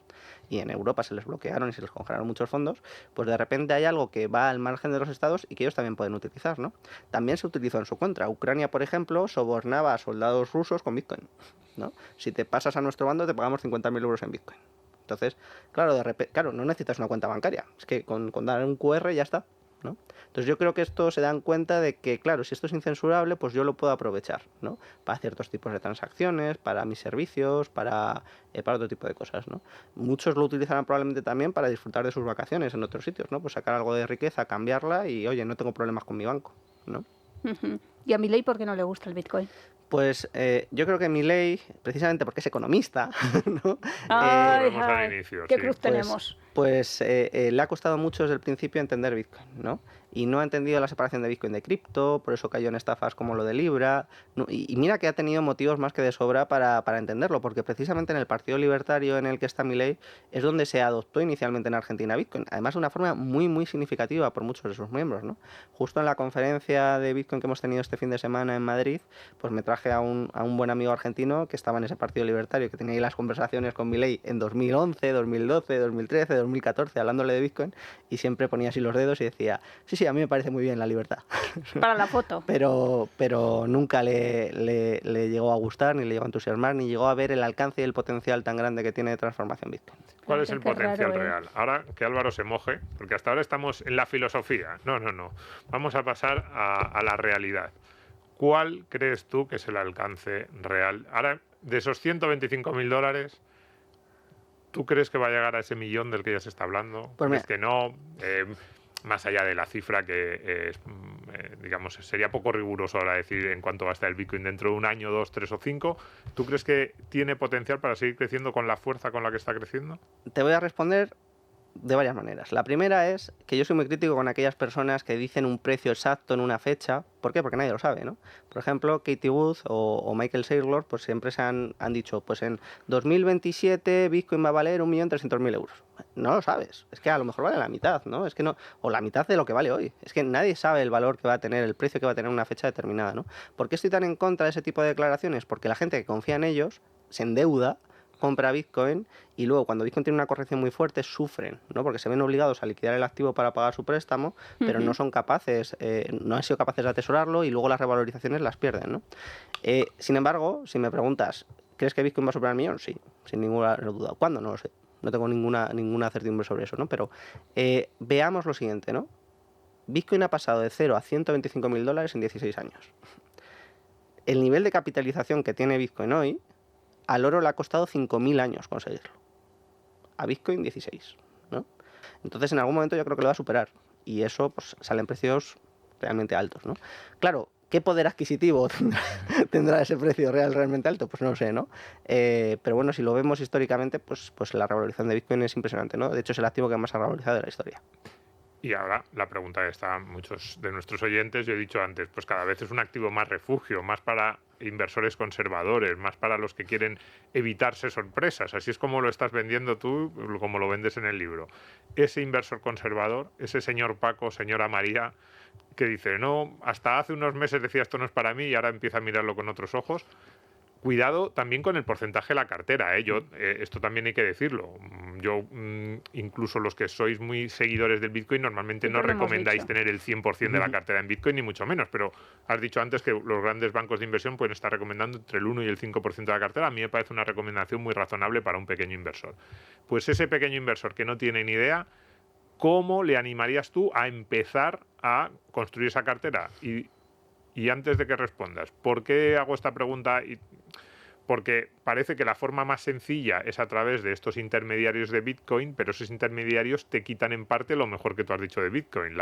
Y en Europa se les bloquearon y se les congelaron muchos fondos, pues de repente hay algo que va al margen de los estados y que ellos también pueden utilizar, ¿no? También se utilizó en su contra. Ucrania, por ejemplo, sobornaba a soldados rusos con Bitcoin, ¿no? Si te pasas a nuestro bando te pagamos 50.000 euros en Bitcoin. Entonces, claro, claro, no necesitas una cuenta bancaria, es que con dar un QR ya está, ¿no? Entonces yo creo que esto se dan cuenta de que, claro, si esto es incensurable, pues yo lo puedo aprovechar, ¿no? Para ciertos tipos de transacciones, para mis servicios, para otro tipo de cosas, ¿no? Muchos lo utilizarán probablemente también para disfrutar de sus vacaciones en otros sitios, ¿no? Pues sacar algo de riqueza, cambiarla y, oye, no tengo problemas con mi banco, ¿no?
Ujú. ¿Y a Milei por qué no le gusta el Bitcoin?
Pues yo creo que Milei, precisamente porque es economista, ¿no?
Ay,
volvemos al
ay,
inicio,
qué
sí.
cruz tenemos.
Pues le ha costado mucho desde el principio entender Bitcoin, ¿no? Y no ha entendido la separación de Bitcoin de cripto, por eso cayó en estafas como lo de Libra. Y mira que ha tenido motivos más que de sobra para entenderlo, porque precisamente en el Partido Libertario en el que está Milei es donde se adoptó inicialmente en Argentina Bitcoin, además de una forma muy, muy significativa por muchos de sus miembros, ¿no? Justo en la conferencia de Bitcoin que hemos tenido este fin de semana en Madrid, pues me traje a un buen amigo argentino que estaba en ese Partido Libertario, que tenía ahí las conversaciones con Milei en 2011, 2012, 2013, 2014, hablándole de Bitcoin, y siempre ponía así los dedos y decía, sí, a mí me parece muy bien la libertad.
Para la foto.
Pero nunca le llegó a gustar, ni le llegó a entusiasmar, ni llegó a ver el alcance y el potencial tan grande que tiene de transformación Bitcoin.
¿Cuál es el
Qué
potencial
raro, ¿eh?
real? Ahora que Álvaro se moje, porque hasta ahora estamos en la filosofía. No. Vamos a pasar a la realidad. ¿Cuál crees tú que es el alcance real? Ahora, de esos $125.000, ¿tú crees que va a llegar a ese millón del que ya se está hablando?
Pues
¿Crees
mira.
que no? Más allá de la cifra que, digamos, sería poco riguroso ahora decir en cuánto va a estar el Bitcoin dentro de un año, 2, 3 o 5, ¿tú crees que tiene potencial para seguir creciendo con la fuerza con la que está creciendo?
Te voy a responder de varias maneras. La primera es que yo soy muy crítico con aquellas personas que dicen un precio exacto en una fecha. ¿Por qué? Porque nadie lo sabe, ¿no? Por ejemplo, Katie Wood o Michael Saylor pues siempre se han dicho, pues en 2027 Bitcoin va a valer 1.300.000 euros. No lo sabes. Es que a lo mejor vale la mitad, ¿no? Es que no, o la mitad de lo que vale hoy. Es que nadie sabe el valor que va a tener, el precio que va a tener una fecha determinada, ¿no? ¿Por qué estoy tan en contra de ese tipo de declaraciones? Porque la gente que confía en ellos se endeuda, compra Bitcoin y luego cuando Bitcoin tiene una corrección muy fuerte sufren, ¿no? Porque se ven obligados a liquidar el activo para pagar su préstamo, pero no son capaces, no han sido capaces de atesorarlo y luego las revalorizaciones las pierden, ¿no? Sin embargo, si me preguntas, ¿crees que Bitcoin va a superar el millón? Sí, sin ninguna duda. ¿Cuándo? No lo sé. No tengo ninguna certidumbre sobre eso, ¿no? Pero veamos lo siguiente, ¿no? Bitcoin ha pasado de 0 a $125.000 en 16 años. El nivel de capitalización que tiene Bitcoin hoy, al oro le ha costado 5.000 años conseguirlo. A Bitcoin 16, ¿no? Entonces en algún momento yo creo que lo va a superar. Y eso pues salen precios realmente altos, ¿no? Claro, ¿qué poder adquisitivo tendrá ese precio realmente alto? Pues no lo sé, ¿no? Pero bueno, si lo vemos históricamente, pues la revalorización de Bitcoin es impresionante, ¿no? De hecho es el activo que más ha revalorizado de la historia.
Y ahora la pregunta que están muchos de nuestros oyentes, yo he dicho antes, pues cada vez es un activo más refugio, más para inversores conservadores, más para los que quieren evitarse sorpresas. Así es como lo estás vendiendo tú, como lo vendes en el libro. Ese inversor conservador, ese señor Paco, señora María, que dice, no, hasta hace unos meses decía esto no es para mí y ahora empieza a mirarlo con otros ojos. Cuidado también con el porcentaje de la cartera, ¿eh? Esto también hay que decirlo. yo incluso los que sois muy seguidores del Bitcoin normalmente no
Siempre lo hemos
recomendáis
dicho.
tener el 100% de la cartera en Bitcoin, ni mucho menos, pero has dicho antes que los grandes bancos de inversión pueden estar recomendando entre el 1 y el 5% de la cartera. A mí me parece una recomendación muy razonable para un pequeño inversor. Pues ese pequeño inversor que no tiene ni idea, ¿cómo le animarías tú a empezar a construir esa cartera? Y antes de que respondas, ¿por qué hago esta pregunta? Porque parece que la forma más sencilla es a través de estos intermediarios de Bitcoin, pero esos intermediarios te quitan en parte lo mejor que tú has dicho de Bitcoin,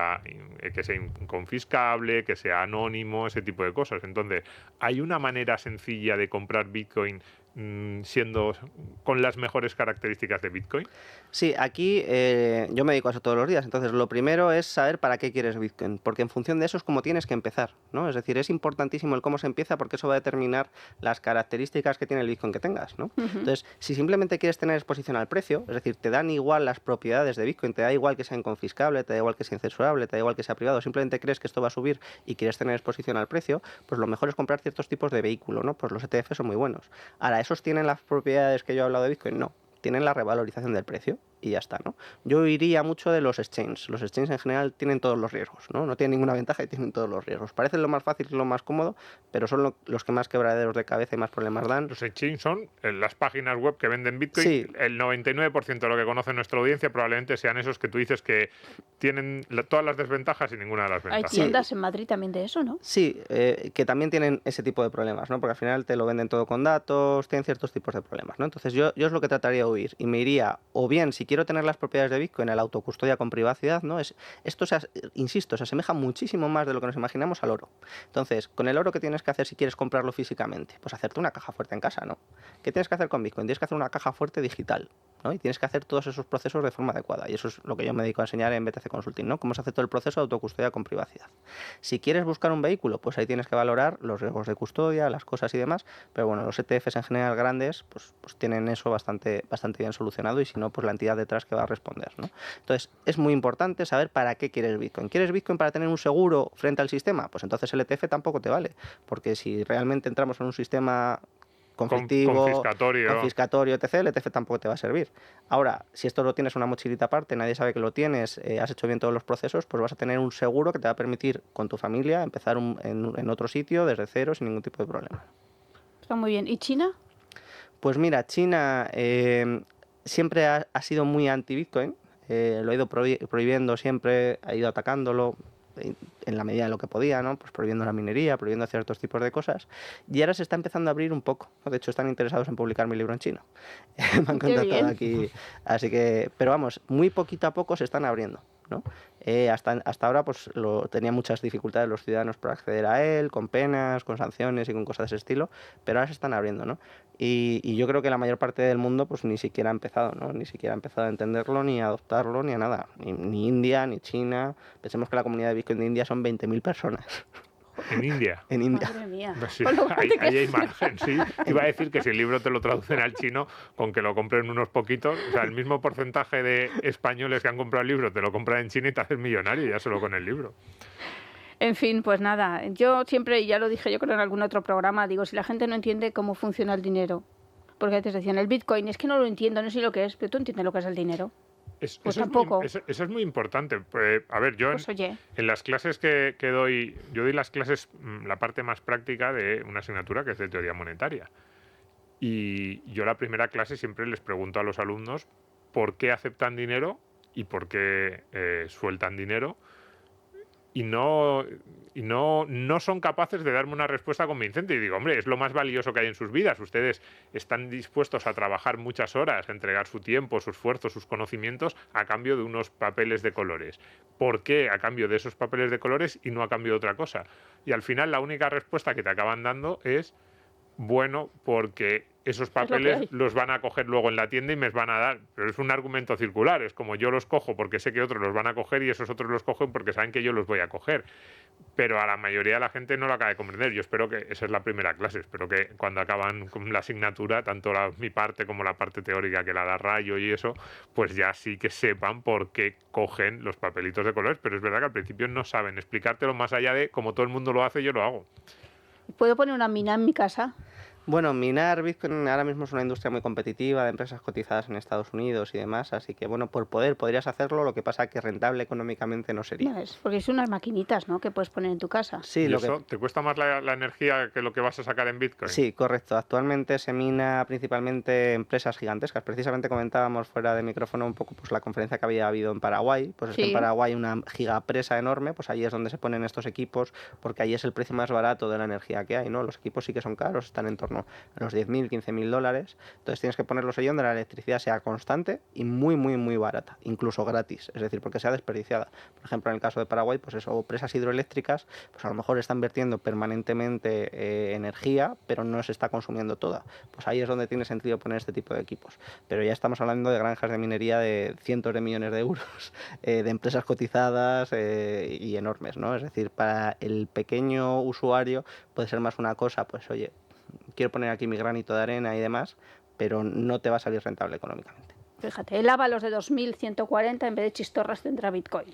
que sea inconfiscable, que sea anónimo, ese tipo de cosas. Entonces, ¿hay una manera sencilla de comprar Bitcoin siendo con las mejores características de Bitcoin?
Sí, aquí yo me dedico a eso todos los días. Entonces, lo primero es saber para qué quieres Bitcoin, porque en función de eso es como tienes que empezar, ¿no? Es decir, es importantísimo el cómo se empieza porque eso va a determinar las características que tiene el Bitcoin que tengas, ¿no? Entonces, si simplemente quieres tener exposición al precio, es decir, te dan igual las propiedades de Bitcoin, te da igual que sea inconfiscable, te da igual que sea incensurable, te da igual que sea privado, simplemente crees que esto va a subir y quieres tener exposición al precio, pues lo mejor es comprar ciertos tipos de vehículo, ¿no? Pues los ETF son muy buenos. Ahora, ¿esos tienen las propiedades que yo he hablado de Bitcoin? No. Tienen la revalorización del precio y ya está, ¿no? Yo iría mucho de los exchanges. Los exchanges en general tienen todos los riesgos, ¿no? No tienen ninguna ventaja y tienen todos los riesgos. Parecen lo más fácil y lo más cómodo, pero son los que más quebraderos de cabeza y más problemas dan.
Los exchanges son las páginas web que venden Bitcoin.
Sí.
El 99% de lo que conoce nuestra audiencia probablemente sean esos que tú dices que tienen todas las desventajas y ninguna de las
Hay
ventajas.
tiendas en Madrid también de eso, ¿no?
Sí, que también tienen ese tipo de problemas, ¿no? Porque al final te lo venden todo con datos, tienen ciertos tipos de problemas, ¿no? Entonces yo es lo que trataría de huir y me iría, o bien, si quiero tener las propiedades de Bitcoin, a la autocustodia con privacidad, ¿no? Esto, insisto, se asemeja muchísimo más de lo que nos imaginamos al oro. Entonces, con el oro, ¿qué tienes que hacer si quieres comprarlo físicamente? Pues hacerte una caja fuerte en casa, ¿no? ¿Qué tienes que hacer con Bitcoin? Tienes que hacer una caja fuerte digital, ¿no? Y tienes que hacer todos esos procesos de forma adecuada. Y eso es lo que yo me dedico a enseñar en BTC Consulting, ¿no? Cómo se hace todo el proceso de autocustodia con privacidad. Si quieres buscar un vehículo, pues ahí tienes que valorar los riesgos de custodia, las cosas y demás. Pero bueno, los ETFs en general grandes, pues tienen eso bastante bien solucionado y si no, pues la entidad detrás que va a responder, ¿no? Entonces, es muy importante saber para qué quieres Bitcoin. ¿Quieres Bitcoin para tener un seguro frente al sistema? Pues entonces el ETF tampoco te vale. Porque si realmente entramos en un sistema conflictivo, confiscatorio, etc., el ETF tampoco te va a servir. Ahora, si esto lo tienes en una mochilita aparte, nadie sabe que lo tienes, has hecho bien todos los procesos, pues vas a tener un seguro que te va a permitir con tu familia empezar en otro sitio desde cero sin ningún tipo de problema.
Está muy bien. ¿Y China?
Pues mira, China siempre ha sido muy anti-Bitcoin, lo ha ido prohibiendo siempre, ha ido atacándolo en la medida de lo que podía, ¿no? Pues prohibiendo la minería, prohibiendo ciertos tipos de cosas. Y ahora se está empezando a abrir un poco, ¿no? De hecho, están interesados en publicar mi libro en chino. Me han contactado aquí. Así que, pero vamos, muy poquito a poco se están abriendo, ¿no? Hasta ahora pues tenía muchas dificultades los ciudadanos para acceder a él, con penas, con sanciones y con cosas de ese estilo, pero ahora se están abriendo, ¿no? Y yo creo que la mayor parte del mundo pues ni siquiera ha empezado, ¿no? Ni siquiera ha empezado a entenderlo, ni a adoptarlo, ni a nada. Ni India, ni China. Pensemos que la comunidad de Bitcoin de India son 20.000 personas.
En India.
En India.
Madre mía.
Sí, ahí hay margen, sí. Iba a decir que si el libro te lo traducen al chino, con que lo compren unos poquitos, o sea, el mismo porcentaje de españoles que han comprado el libro te lo compran en China y te haces millonario ya solo con el libro.
En fin, pues nada, yo siempre, ya lo dije yo creo en algún otro programa, digo, si la gente no entiende cómo funciona el dinero, porque antes decían, el Bitcoin, es que no lo entiendo, no sé lo que es, pero tú entiendes lo que es el dinero. Pues tampoco.
Eso es muy importante. A ver, yo
Pues oye.
en las clases que doy, yo doy las clases, la parte más práctica de una asignatura que es de teoría monetaria. Y yo la primera clase siempre les pregunto a los alumnos por qué aceptan dinero y por qué sueltan dinero. Y no son capaces de darme una respuesta convincente. Y digo, hombre, es lo más valioso que hay en sus vidas. Ustedes están dispuestos a trabajar muchas horas, a entregar su tiempo, su esfuerzo, sus conocimientos a cambio de unos papeles de colores. ¿Por qué a cambio de esos papeles de colores y no a cambio de otra cosa? Y al final la única respuesta que te acaban dando es, bueno, porque esos papeles los van a coger luego en la tienda y me van a dar. Pero es un argumento circular. Es como yo los cojo porque sé que otros los van a coger y esos otros los cogen porque saben que yo los voy a coger. Pero a la mayoría de la gente no lo acaba de comprender. Yo espero que esa es la primera clase. Espero que cuando acaban con la asignatura, tanto mi parte como la parte teórica que la da Rayo y eso, pues ya sí que sepan por qué cogen los papelitos de colores. Pero es verdad que al principio no saben explicártelo más allá de como todo el mundo lo hace, yo lo hago.
¿Puedo poner una mina en mi casa?
Bueno, minar Bitcoin ahora mismo es una industria muy competitiva de empresas cotizadas en Estados Unidos y demás, así que bueno, por poder podrías hacerlo, lo que pasa que rentable económicamente no sería.
No es, porque son unas maquinitas, ¿no?, que puedes poner en tu casa.
Sí,
¿Y
lo
eso
que...
te cuesta más la energía que lo que vas a sacar en Bitcoin?
Sí, correcto. Actualmente se mina principalmente empresas gigantescas. Precisamente comentábamos fuera de micrófono un poco pues la conferencia que había habido en Paraguay. Pues es que en
Sí.
Paraguay una gigapresa enorme, pues ahí es donde se ponen estos equipos, porque ahí es el precio más barato de la energía que hay, ¿no? Los equipos sí que son caros, están en torno a los 10.000, 15.000 dólares. Entonces tienes que ponerlos ahí donde la electricidad sea constante y muy, muy, muy barata, incluso gratis, es decir, porque sea desperdiciada. Por ejemplo, en el caso de Paraguay, pues eso, presas hidroeléctricas, pues a lo mejor están vertiendo permanentemente energía, pero no se está consumiendo toda. Pues ahí es donde tiene sentido poner este tipo de equipos. Pero ya estamos hablando de granjas de minería de cientos de millones de euros, de empresas cotizadas y enormes, ¿no? Es decir, para el pequeño usuario puede ser más una cosa, pues oye, quiero poner aquí mi granito de arena y demás, pero no te va a salir rentable económicamente.
Fíjate, el Ábalos de 2140 en vez de chistorras tendrá Bitcoin.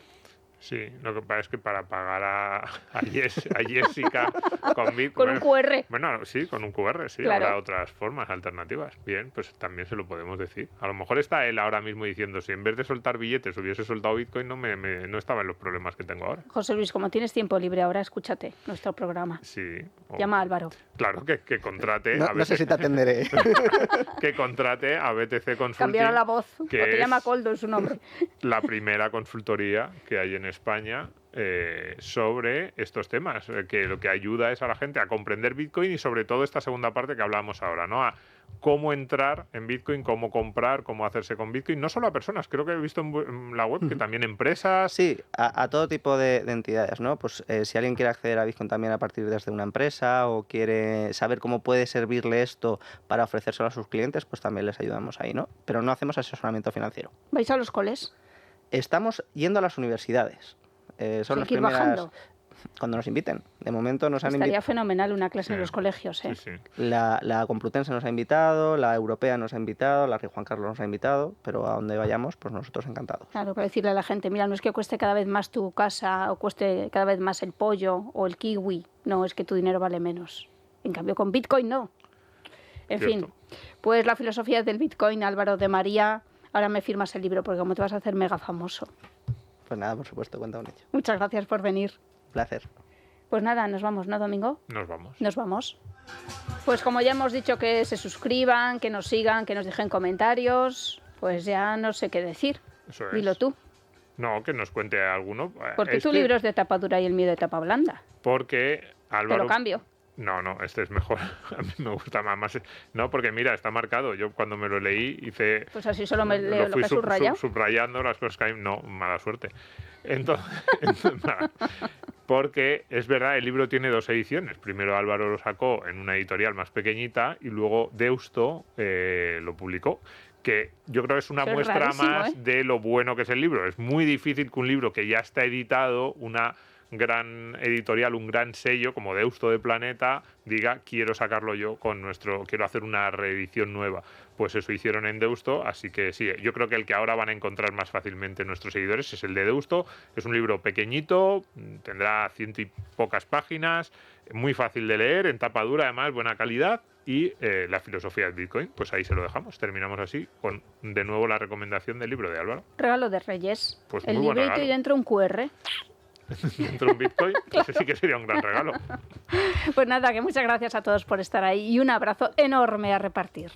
Sí, lo que pasa es que para pagar a Jessica con Bitcoin...
Con un QR.
Bueno, sí, con un QR, sí,
Claro.
habrá otras formas alternativas. Bien, pues también se lo podemos decir. A lo mejor está él ahora mismo diciendo, si en vez de soltar billetes hubiese soltado Bitcoin, no estaba en los problemas que tengo ahora.
José Luis, como tienes tiempo libre ahora, escúchate nuestro programa.
Sí.
Llama a Álvaro.
Claro, que contrate
No,
a
no sé si te atenderé.
que contrate a BTC Consulting.
Cambiaron la voz,
que
porque
es
llama Coldo en su nombre.
la primera consultoría que hay en España sobre estos temas, que lo que ayuda es a la gente a comprender Bitcoin y sobre todo esta segunda parte que hablábamos ahora, ¿no? A cómo entrar en Bitcoin, cómo comprar, cómo hacerse con Bitcoin, no solo a personas, creo que he visto en la web que también empresas.
Sí, a todo tipo de entidades, ¿no? Pues si alguien quiere acceder a Bitcoin también a partir desde una empresa o quiere saber cómo puede servirle esto para ofrecérselo a sus clientes, pues también les ayudamos ahí, ¿no? Pero no hacemos asesoramiento financiero.
¿Vais a los coles?
Estamos yendo a las universidades. Son
Hay
las
que ir
primeras
bajando.
cuando nos inviten. De momento nos han
Estaría
invitado.
fenomenal una clase en
Sí,
los colegios, ¿eh?
Sí, sí.
La Complutense nos ha invitado, la Europea nos ha invitado, la Rey Juan Carlos nos ha invitado, pero a donde vayamos, pues nosotros encantados.
Claro, para decirle a la gente, mira, no es que cueste cada vez más tu casa o cueste cada vez más el pollo o el kiwi, no, es que tu dinero vale menos. En cambio, con Bitcoin no. En
Cierto.
fin, pues la filosofía del Bitcoin, Álvaro de María, ahora me firmas el libro porque como te vas a hacer mega famoso.
Pues nada, por supuesto, cuenta un hecho.
Muchas gracias por venir.
Placer.
Pues nada, nos vamos, ¿no, Domingo?
Nos vamos.
Nos vamos. Pues como ya hemos dicho que se suscriban, que nos sigan, que nos dejen comentarios, pues ya no sé qué decir.
Eso es.
Dilo tú.
No, que nos cuente alguno.
Porque tu libro es de tapa dura y el mío de tapa blanda.
Porque
Te
Álvaro...
lo cambio.
No, este es mejor. A mí me gusta más. No, porque mira, está marcado. Yo cuando me lo leí hice...
Pues así solo me leo lo
fui
que he subrayado.
subrayando las cosas que hay. No, mala suerte. Entonces, nada. Porque es verdad, el libro tiene 2 ediciones. Primero Álvaro lo sacó en una editorial más pequeñita y luego Deusto lo publicó. Que yo creo que es una
Eso es
muestra
rarísimo,
más de lo bueno que es el libro. Es muy difícil que un libro que ya está editado, una gran editorial, un gran sello como Deusto de Planeta, diga quiero sacarlo yo quiero hacer una reedición nueva. Pues eso hicieron en Deusto, así que sí, yo creo que el que ahora van a encontrar más fácilmente nuestros seguidores es el de Deusto. Es un libro pequeñito, tendrá 100 y pocas páginas, muy fácil de leer, en tapa dura además, buena calidad. Y la filosofía del Bitcoin, pues ahí se lo dejamos. Terminamos así con de nuevo la recomendación del libro de Álvaro.
Regalo de Reyes.
Pues
el
muy buen
librito y
regalo.
dentro un QR.
Dentro de un Bitcoin, ese sí que sería un gran regalo.
Pues nada, que muchas gracias a todos por estar ahí y un abrazo enorme a repartir.